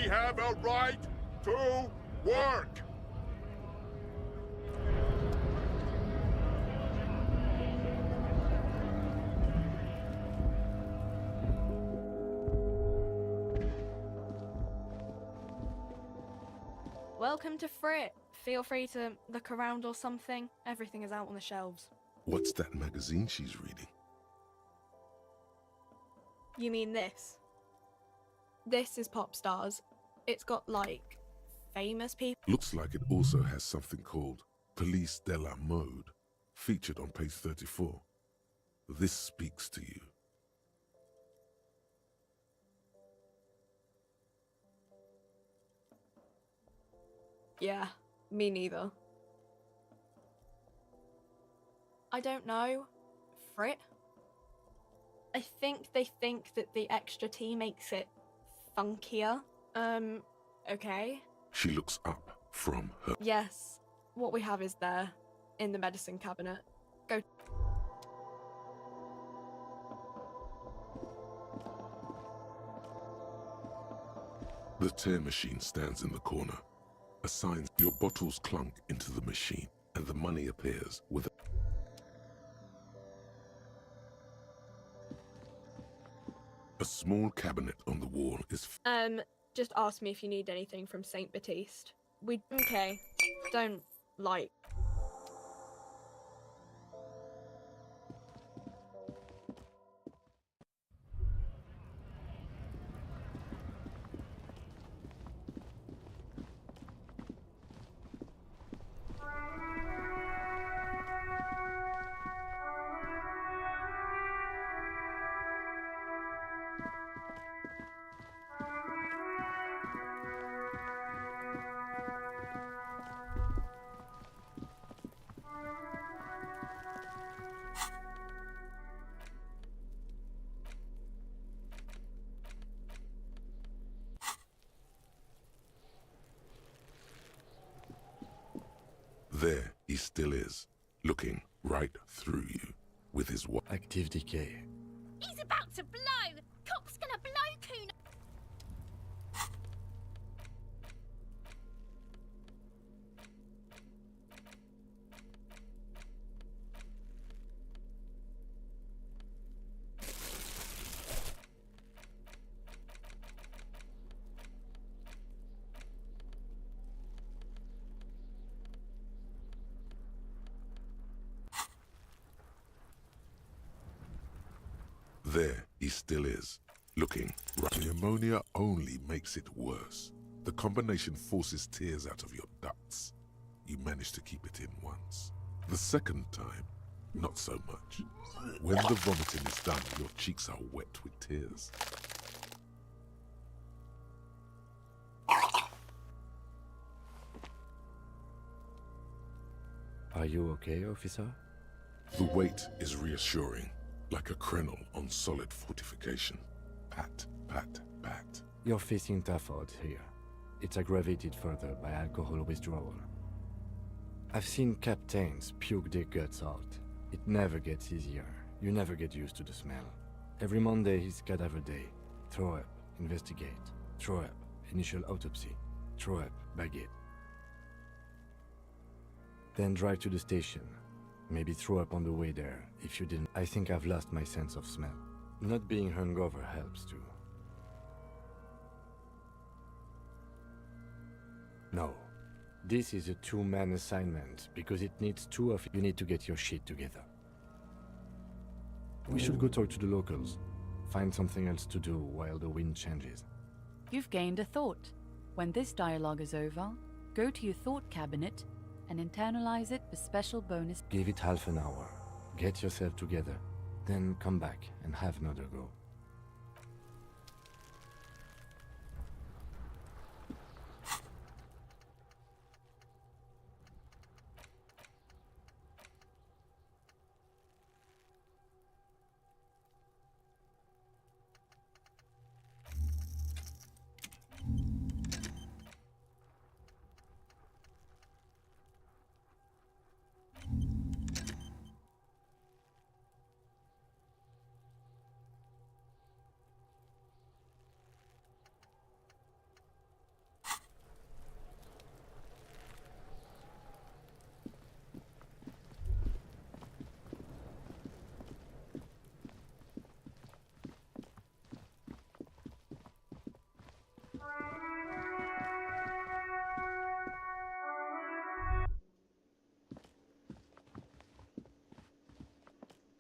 have a right to work! Welcome to Frit. Feel free to look around or something. Everything is out on the shelves. What's that magazine she's reading? You mean this? This is Pop Stars. It's got, like, famous people. Looks like it also has something called Police de la Mode, featured on page 34. This speaks to you. Yeah, me neither. I don't know. Frit? I think they think that the extra T makes it funkier. Okay. She looks up from her. Yes, what we have is there, in the medicine cabinet. Go. The tear machine stands in the corner. A sign, your bottles clunk into the machine, and the money appears with a small cabinet on the wall is Just ask me if you need anything from Saint Baptiste. Okay. Don't, like... There he still is, looking right through you, with his active decay. He's about to blow! Cop's gonna blow Kuno! There he still is, looking right. The ammonia only makes it worse. The combination forces tears out of your ducts. You manage to keep it in once. The second time, not so much. When the vomiting is done, your cheeks are wet with tears. Are you okay, officer? The weight is reassuring, like a krenel on solid fortification. Pat, pat, pat. You're facing tough odds here. It's aggravated further by alcohol withdrawal. I've seen captains puke their guts out. It never gets easier. You never get used to the smell. Every Monday is cadaver day. Throw up, investigate. Throw up, initial autopsy. Throw up, baguette. Then drive to the station. Maybe throw up on the way there, if you didn't. I think I've lost my sense of smell. Not being hungover helps too. No. This is a two-man assignment, because it needs two of you. You need to get your shit together. We should go talk to the locals. Find something else to do while the wind changes. You've gained a thought. When this dialogue is over, go to your thought cabinet and internalize it for special bonus. Give it half an hour. Get yourself together. Then come back and have another go.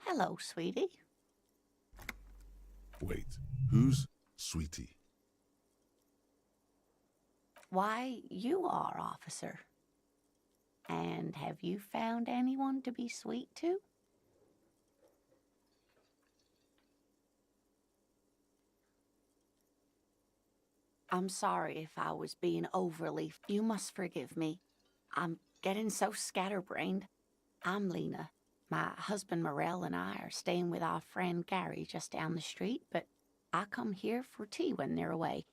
Hello, sweetie. Wait, who's Sweetie? Why, you are, officer. And have you found anyone to be sweet to? I'm sorry if I was being overly... You must forgive me. I'm getting so scatterbrained. I'm Lena. My husband Morel and I are staying with our friend Gary just down the street, but I come here for tea when they're away.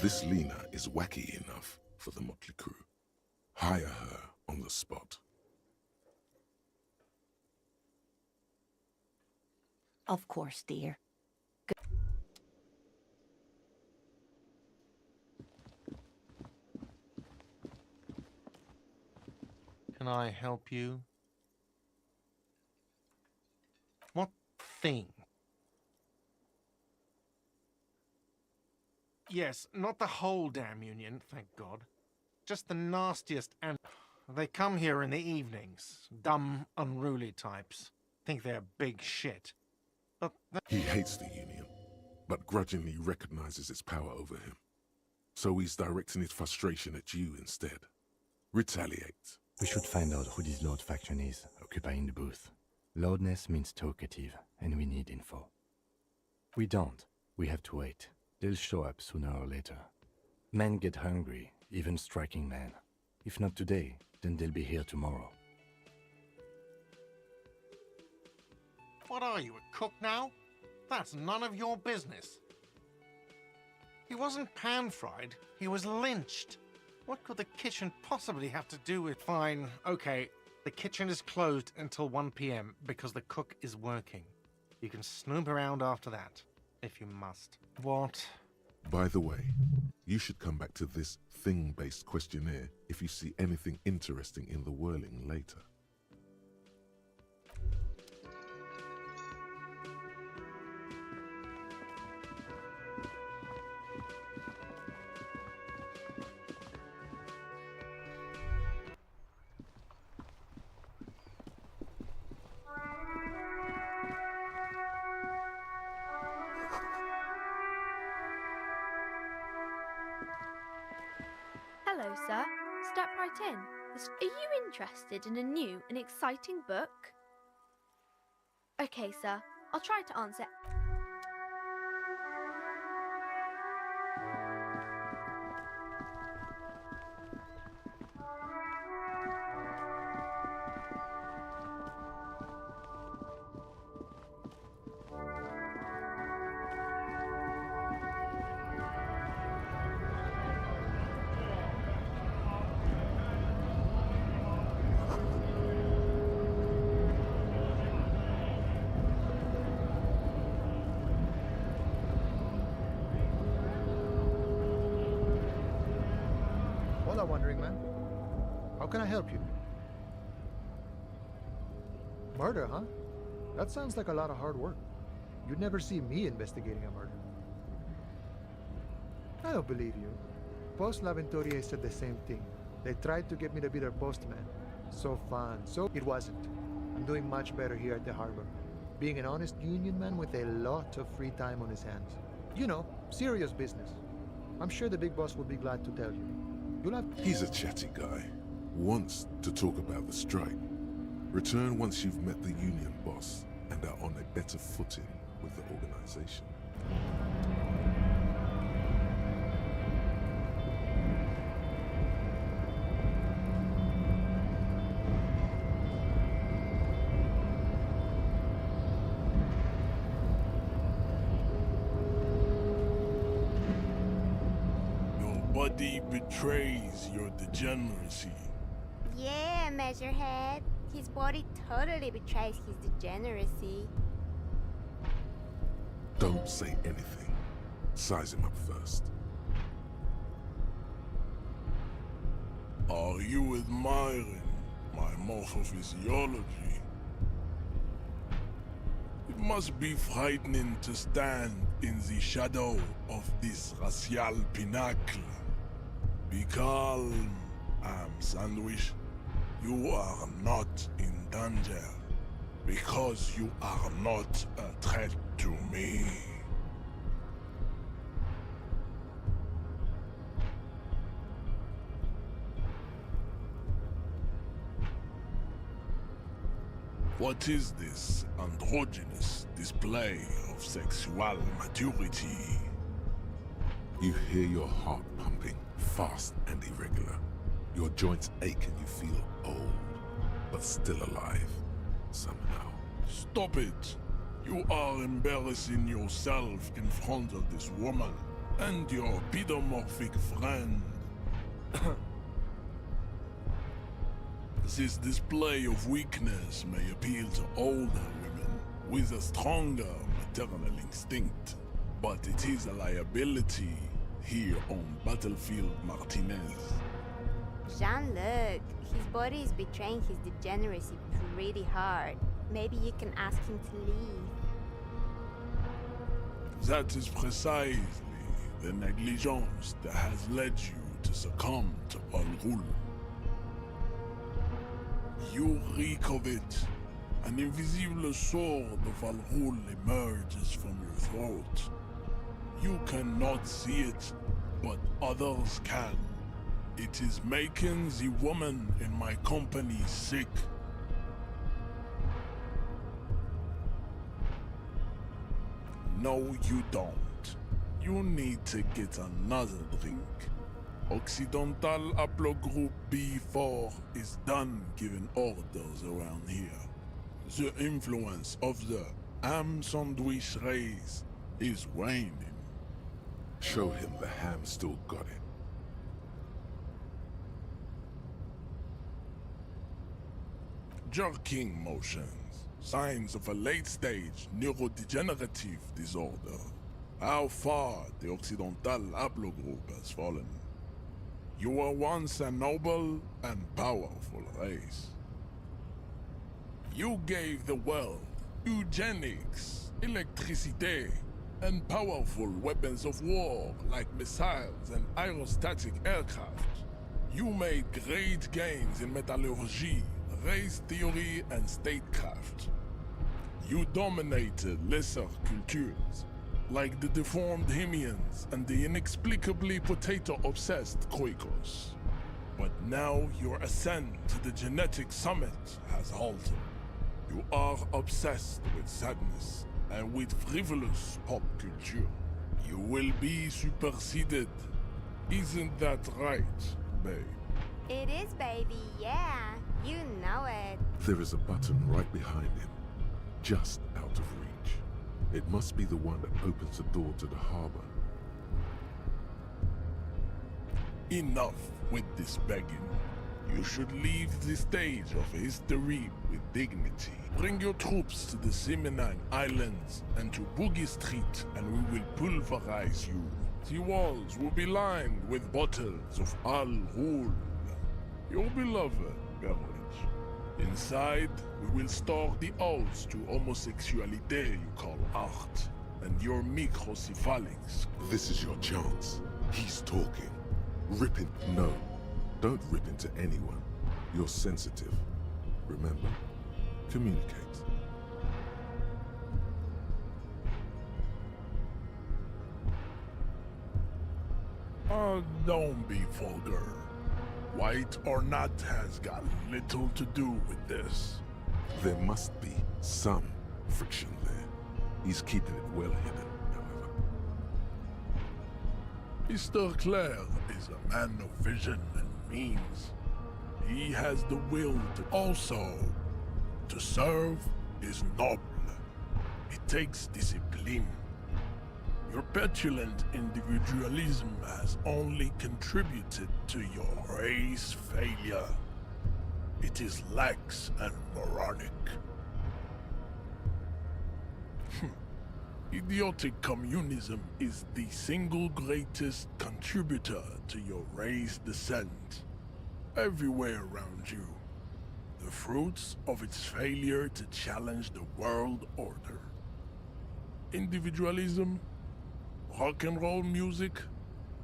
This Lena is wacky enough for the Motley Crew. Hire her on the spot. Of course, dear. Can I help you? What thing? Yes, not the whole damn union, thank God. Just the nastiest, and they come here in the evenings. Dumb, unruly types. Think they're big shit. But he hates the union, but grudgingly recognizes its power over him. So he's directing his frustration at you instead. Retaliate. We should find out who this Lord faction is, occupying the booth. Loudness means talkative, and we need info. We don't. We have to wait. They'll show up sooner or later. Men get hungry, even striking men. If not today, then they'll be here tomorrow. what are you, a cook now? That's none of your business. He wasn't pan-fried, he was lynched. What could the kitchen possibly have to do with... Fine, okay, the kitchen is closed until 1 p.m. because the cook is working. You can snoop around after that, if you must. What? By the way, you should come back to this thing-based questionnaire if you see anything interesting in the whirling later. Hello, sir. Step right in. Are you interested in a new and exciting book? Okay, sir. I'll try to answer. Hola, Wandering Man. How can I help you? Murder, huh? That sounds like a lot of hard work. You'd never see me investigating a murder. I don't believe you. Post L'Aventurier said the same thing. They tried to get me to be their postman. So fun. So it wasn't. I'm doing much better here at the harbor. Being an honest union man with a lot of free time on his hands. You know, serious business. I'm sure the big boss will be glad to tell you. He's a chatty guy. Wants to talk about the strike. Return once you've met the union boss and are on a better footing with the organization. Nobody betrays your degeneracy. Yeah, Measurehead. His body totally betrays his degeneracy. Don't say anything. Size him up first. Are you admiring my morphophysiology? It must be frightening to stand in the shadow of this racial pinnacle. Be calm, Sandwich. You are not in danger. Because you are not a threat to me. What is this androgynous display of sexual maturity? You hear your heart pumping, fast and irregular. Your joints ache and you feel old, but still alive, somehow. Stop it! You are embarrassing yourself in front of this woman and your pedomorphic friend. This display of weakness may appeal to older women with a stronger maternal instinct, but it is a liability here on Battlefield Martinez. Jean-Luc, his body is betraying his degeneracy pretty hard. Maybe you can ask him to leave. That is precisely the negligence that has led you to succumb to Al Ghul. You reek of it. An invisible sword of Al Ghul emerges from your throat. You cannot see it, but others can. It is making the woman in my company sick. No, you don't. You need to get another drink. Occidental Haplogroup B4 is done giving orders around here. The influence of the ham sandwich race is waning. Show him the ham still got it. Jerking motions, signs of a late-stage neurodegenerative disorder. How far the Occidental Haplogroup has fallen. You were once a noble and powerful race. You gave the world eugenics, electricity, and powerful weapons of war like missiles and aerostatic aircraft. You made great gains in metallurgy, race theory, and statecraft. You dominated lesser cultures, like the deformed Hemians and the inexplicably potato-obsessed Kroikos. But now your ascent to the genetic summit has halted. You are obsessed with sadness and with frivolous pop culture. You will be superseded. Isn't that right, babe? It is, baby, yeah. You know it. There is a button right behind him, just out of reach. It must be the one that opens the door to the harbor. Enough with this begging. You should leave the stage of history with dignity. Bring your troops to the Simenine Islands and to Boogie Street, and we will pulverize you. The walls will be lined with bottles of Al Ghul, your beloved beverage. Inside, we will store the odes to homosexuality you call art, and your microcephalics. This is your chance. He's talking. Rip it. No, don't rip into anyone. You're sensitive. Remember? Communicate. Don't be vulgar. White or not has got little to do with this. There must be some friction there. He's keeping it well hidden, however. Mr. Clare is a man of vision and means. He has the will to also. To serve is noble. It takes discipline. Your petulant individualism has only contributed to your race failure. It is lax and moronic. Idiotic communism is the single greatest contributor to your race descent. Everywhere around you. The fruits of its failure to challenge the world order. Individualism, rock and roll music,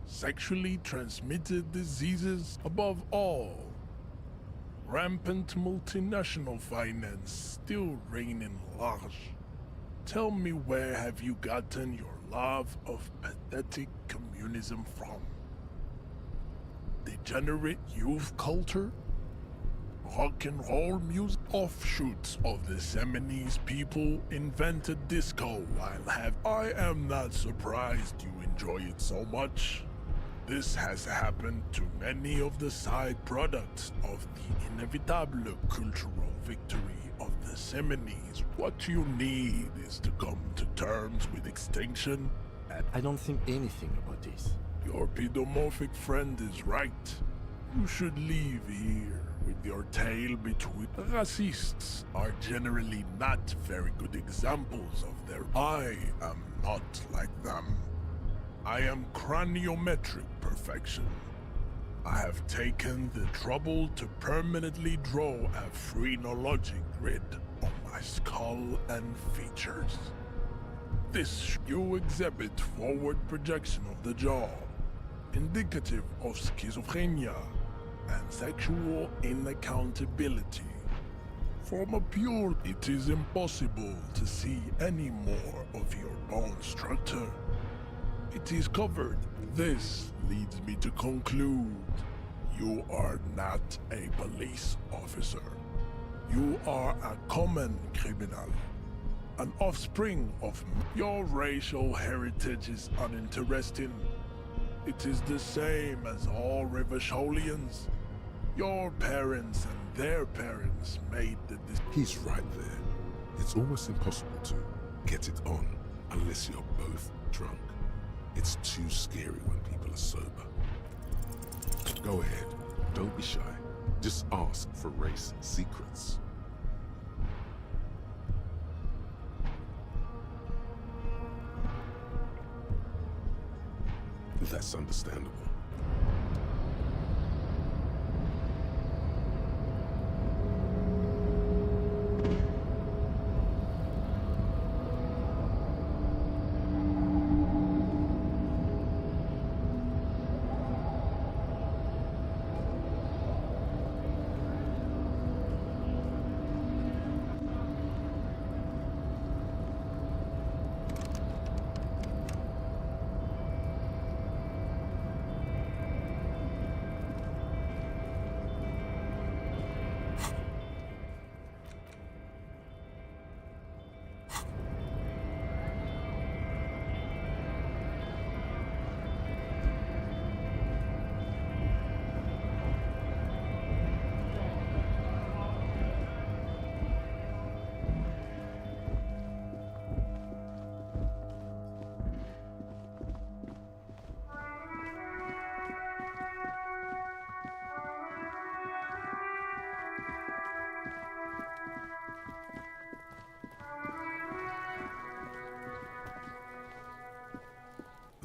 sexually transmitted diseases, above all, Rampant multinational finance still reigning large. Tell me, where have you gotten your love of pathetic communism from? Degenerate youth culture? Rock and roll music? Offshoots of the Seminoles people invented disco I am not surprised you enjoy it so much. This has happened to many of the side products of the inevitable cultural victory of the Seminoles. What you need is to come to terms with extinction. I don't think anything about this. Your pedomorphic friend is right. You should leave here with your tail between. Racists are generally not very good examples of their. I am not like them. I am craniometric perfection. I have taken the trouble to permanently draw a phrenologic grid on my skull and features. This you exhibit forward projection of the jaw, indicative of schizophrenia and sexual inaccountability. From a pure, it is impossible to see any more of your bone structure. It is covered. This leads me to conclude you are not a police officer. You are a common criminal, an offspring of your racial heritage is uninteresting. It is the same as all Rivasholians. Your parents and their parents made the He's right there. It's almost impossible to get it on unless you're both drunk. It's too scary when people are sober. Go ahead. Don't be shy. Just ask for race secrets. That's understandable.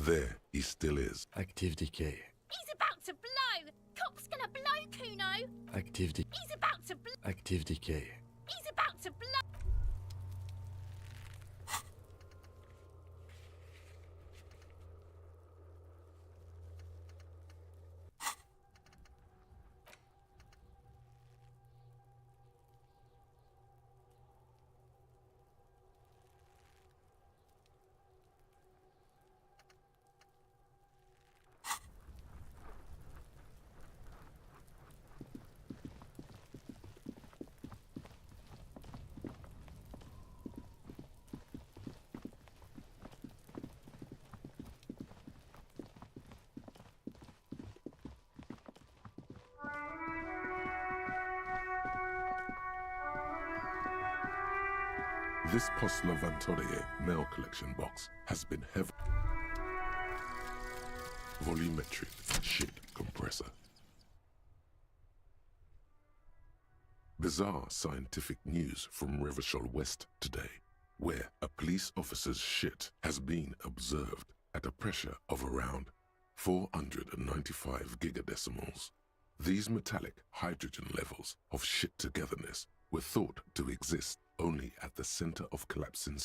There, he still is. Active decay. He's about to blow! Cop's gonna blow, Kuno! Active decay. He's about to blow! Active decay. He's about to blow! This Post Lavantorie mail collection box has been volumetric shit compressor. Bizarre scientific news from Revachol West today, where a police officer's shit has been observed at a pressure of around 495 gigadecimals. These metallic hydrogen levels of shit togetherness were thought to exist only at the center of collapsing.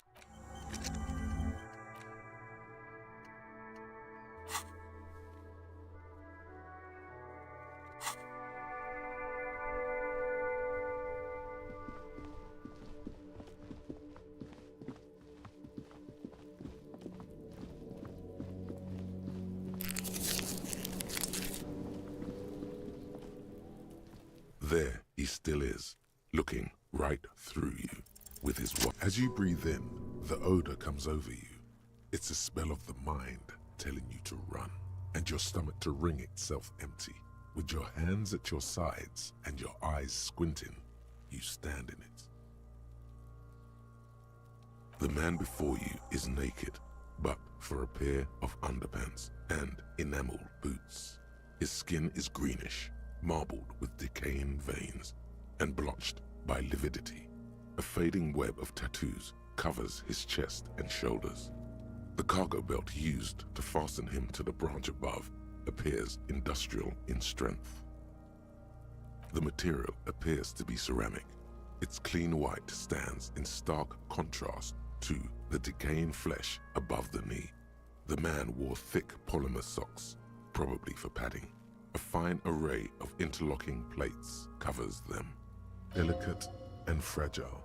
There he still is, looking right through you with his As you breathe in, the odor comes over you. It's a smell of the mind telling you to run, and your stomach to wring itself empty. With your hands at your sides and your eyes squinting, you stand in it. The man before you is naked, but for a pair of underpants and enameled boots. His skin is greenish, marbled with decaying veins, and blotched by lividity. A fading web of tattoos covers his chest and shoulders. The cargo belt used to fasten him to the branch above appears industrial in strength. The material appears to be ceramic. Its clean white stands in stark contrast to the decaying flesh above the knee. The man wore thick polymer socks, probably for padding. A fine array of interlocking plates covers them. Delicate and fragile,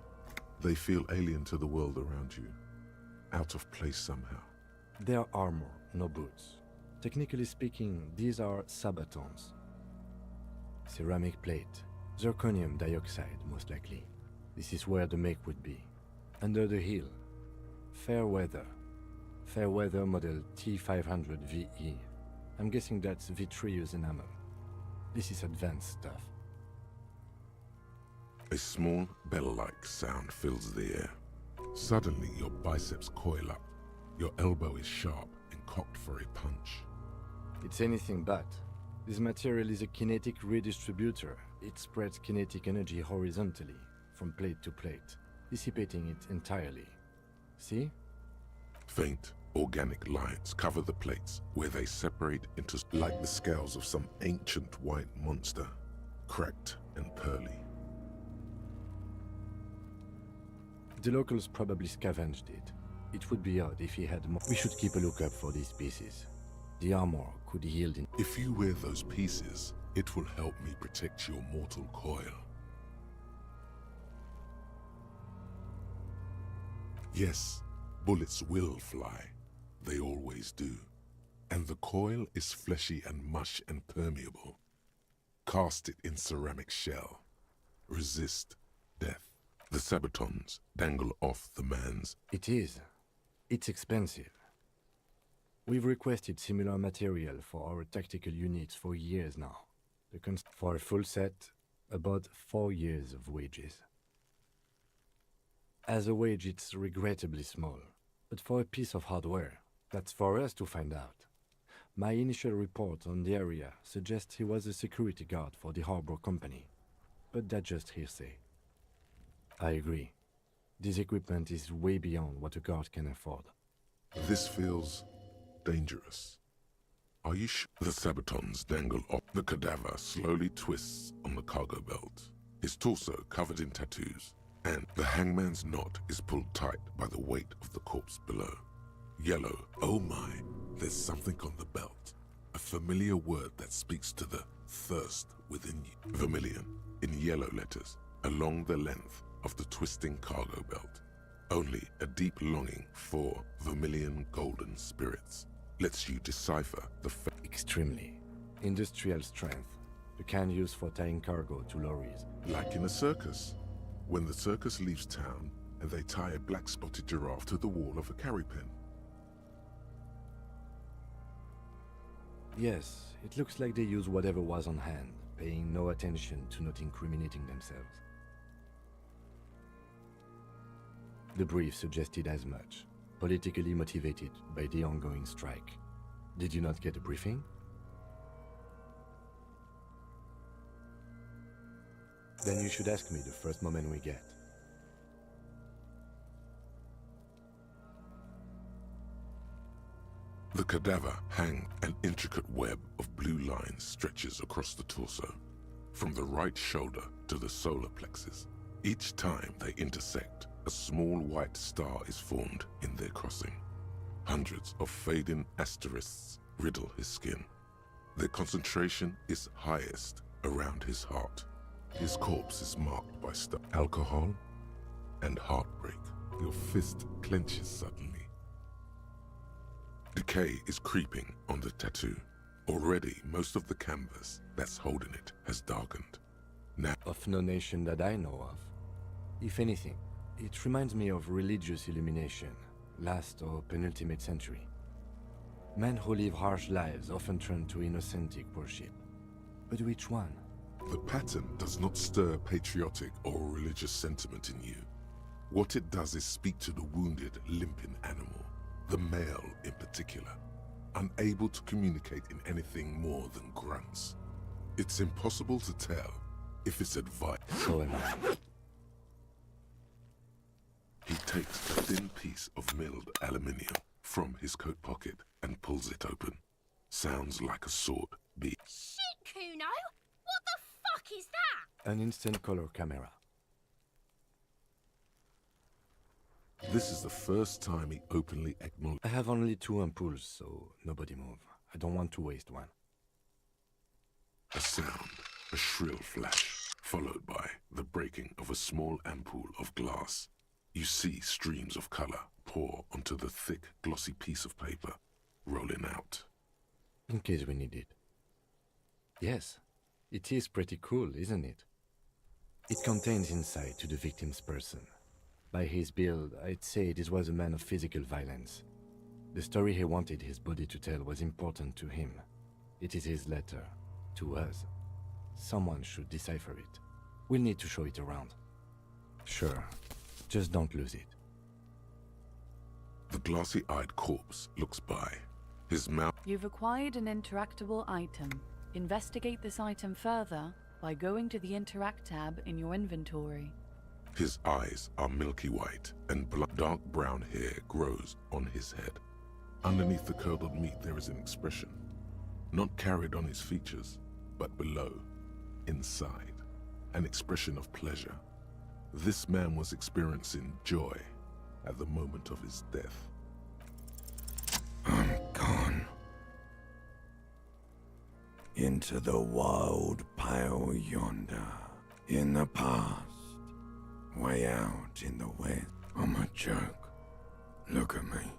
they feel alien to the world around you, out of place somehow. They are armor, no boots. Technically speaking, these are sabatons. Ceramic plate, zirconium dioxide most likely. This is where the make would be. Under the heel, fair weather model T500 VE. I'm guessing that's vitreous enamel. This is advanced stuff. A small bell-like sound fills the air. Suddenly your biceps coil up. Your elbow is sharp and cocked for a punch. It's anything but. This material is a kinetic redistributor. It spreads kinetic energy horizontally, from plate to plate, dissipating it entirely. See? Faint, organic lines cover the plates where they separate into like the scales of some ancient white monster, cracked and pearly. The locals probably scavenged it. It would be odd if he had more. We should keep a lookout for these pieces. The armor could yield in. If you wear those pieces, it will help me protect your mortal coil. Yes, bullets will fly. They always do. And the coil is fleshy and mush and permeable. Cast it in ceramic shell. Resist death. The sabatons dangle off the man's. It is. It's expensive. We've requested similar material for our tactical units for years now. For a full set, about 4 years of wages. As a wage, it's regrettably small. But for a piece of hardware, that's for us to find out. My initial report on the area suggests he was a security guard for the harbor company. But that's just hearsay. I agree. This equipment is way beyond what a guard can afford. This feels dangerous. Are you sure? The sabatons dangle off. The cadaver slowly twists on the cargo belt, his torso covered in tattoos, and the hangman's knot is pulled tight by the weight of the corpse below. Yellow, oh my, there's something on the belt. A familiar word that speaks to the thirst within you. Vermilion, in yellow letters, along the length of the twisting cargo belt. Only a deep longing for vermilion golden spirits lets you decipher the Extremely. Industrial strength. The kind used for tying cargo to lorries. Like in a circus. When the circus leaves town and they tie a black-spotted giraffe to the wall of a carry pen. Yes, it looks like they use whatever was on hand, paying no attention to not incriminating themselves. The brief suggested as much, politically motivated by the ongoing strike. Did you not get a briefing? Then you should ask me the first moment we get. The cadaver hangs. An intricate web of blue lines stretches across the torso, from the right shoulder to the solar plexus. Each time they intersect, a small white star is formed in their crossing. Hundreds of fading asterisks riddle his skin. Their concentration is highest around his heart. His corpse is marked by alcohol and heartbreak. Your fist clenches suddenly. Decay is creeping on the tattoo. Already, most of the canvas that's holding it has darkened. Now, Of no nation that I know of. If anything, it reminds me of religious illumination, last or penultimate century. Men who live harsh lives often turn to innocentic worship. But which one? the pattern does not stir patriotic or religious sentiment in you. What it does is speak to the wounded, limping animal, the male in particular, unable to communicate in anything more than grunts. It's impossible to tell if it's advice. So am I. He takes a thin piece of milled aluminium from his coat pocket and pulls it open. Sounds like a sword. Shit, Kuno! What the fuck is that? An instant color camera. This is the first time he openly acknowledged. I have only 2 ampoules, so nobody move. I don't want to waste one. A sound, a shrill flash, followed by the breaking of a small ampoule of glass. You see streams of color pour onto the thick, glossy piece of paper, rolling out. In case we need it. Yes, it is pretty cool, isn't it? It contains insight to the victim's person. By his build, I'd say this was a man of physical violence. The story he wanted his body to tell was important to him. It is his letter, to us. Someone should decipher it. We'll need to show it around. Sure, just don't lose it. The glossy-eyed corpse looks by. His mouth... You've acquired an interactable item. Investigate this item further by going to the Interact tab in your inventory. His eyes are milky white, and dark brown hair grows on his head. Underneath the curdled meat there is an expression, not carried on his features, but below, inside, an expression of pleasure. This man was experiencing joy at the moment of his death. I'm gone. Into the wild pale yonder. In the past. Way out in the west. I'm a joke. Look at me.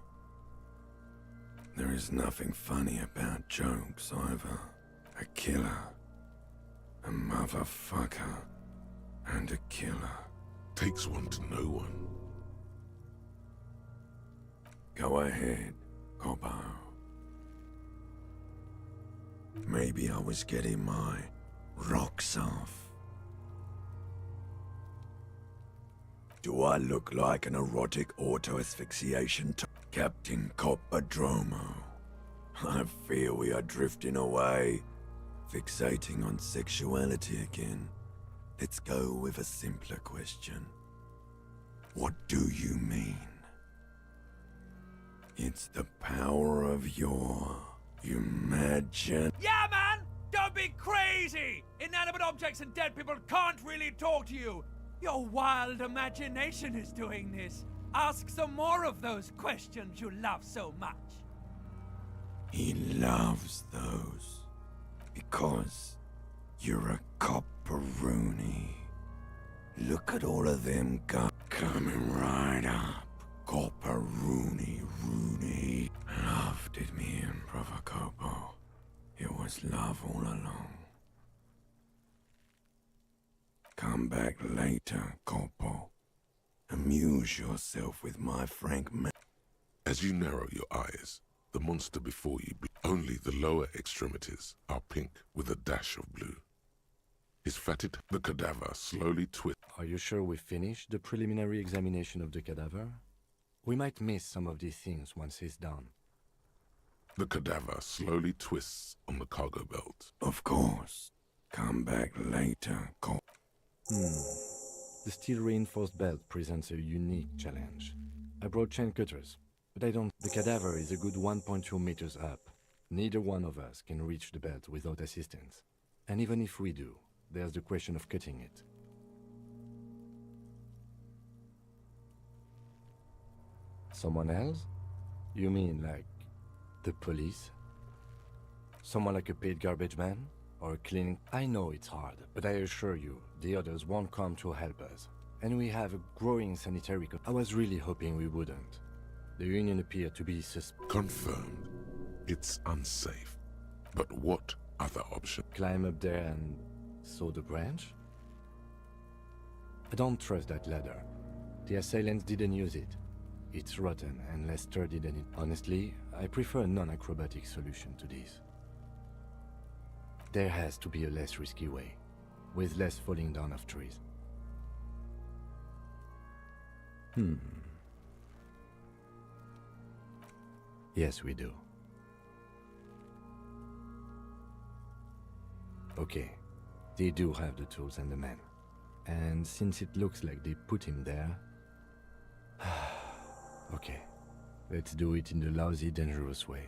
There is nothing funny about jokes either. A killer. A motherfucker. And a killer. Takes one to know one. Go ahead, Cobbo. Maybe I was getting my rocks off. Do I look like an erotic auto-asphyxiation Captain Coppodromo? I fear we are drifting away, fixating on sexuality again. Let's go with a simpler question. What do you mean? It's the power of your imagine. Yeah, man! Don't be crazy! Inanimate objects and dead people can't really talk to you. Your wild imagination is doing this. Ask some more of those questions you love so much. He loves those because you're a copperoonie. Look at all of them coming right up. Copperoonie, Rooney. Love did me in, Brother Copo. It was love all along. Come back later, Corpo. Amuse yourself with my frank man. As you narrow your eyes, the monster before you, only the lower extremities are pink with a dash of blue. His fatted, the cadaver slowly twists. Are you sure we finished the preliminary examination of the cadaver? We might miss some of these things once he's done. The cadaver slowly twists on the cargo belt. Of course. Come back later, Corpo. The steel-reinforced belt presents a unique challenge. I brought chain cutters, but I don't... The cadaver is a good 1.2 meters up. Neither one of us can reach the belt without assistance. And even if we do, there's the question of cutting it. Someone else? You mean like the police? Someone like a paid garbage man? Or cleaning? I know it's hard, but I assure you, the others won't come to help us. And we have a growing sanitary... I was really hoping we wouldn't. The Union appeared to be Confirmed. It's unsafe. But what other option? Climb up there and saw the branch? I don't trust that ladder. The assailants didn't use it. It's rotten and less sturdy than it. Honestly, I prefer a non-acrobatic solution to this. There has to be a less risky way, with less falling down of trees. Yes, we do. Okay, they do have the tools and the men. And since it looks like they put him there... okay, let's do it in the lousy, dangerous way.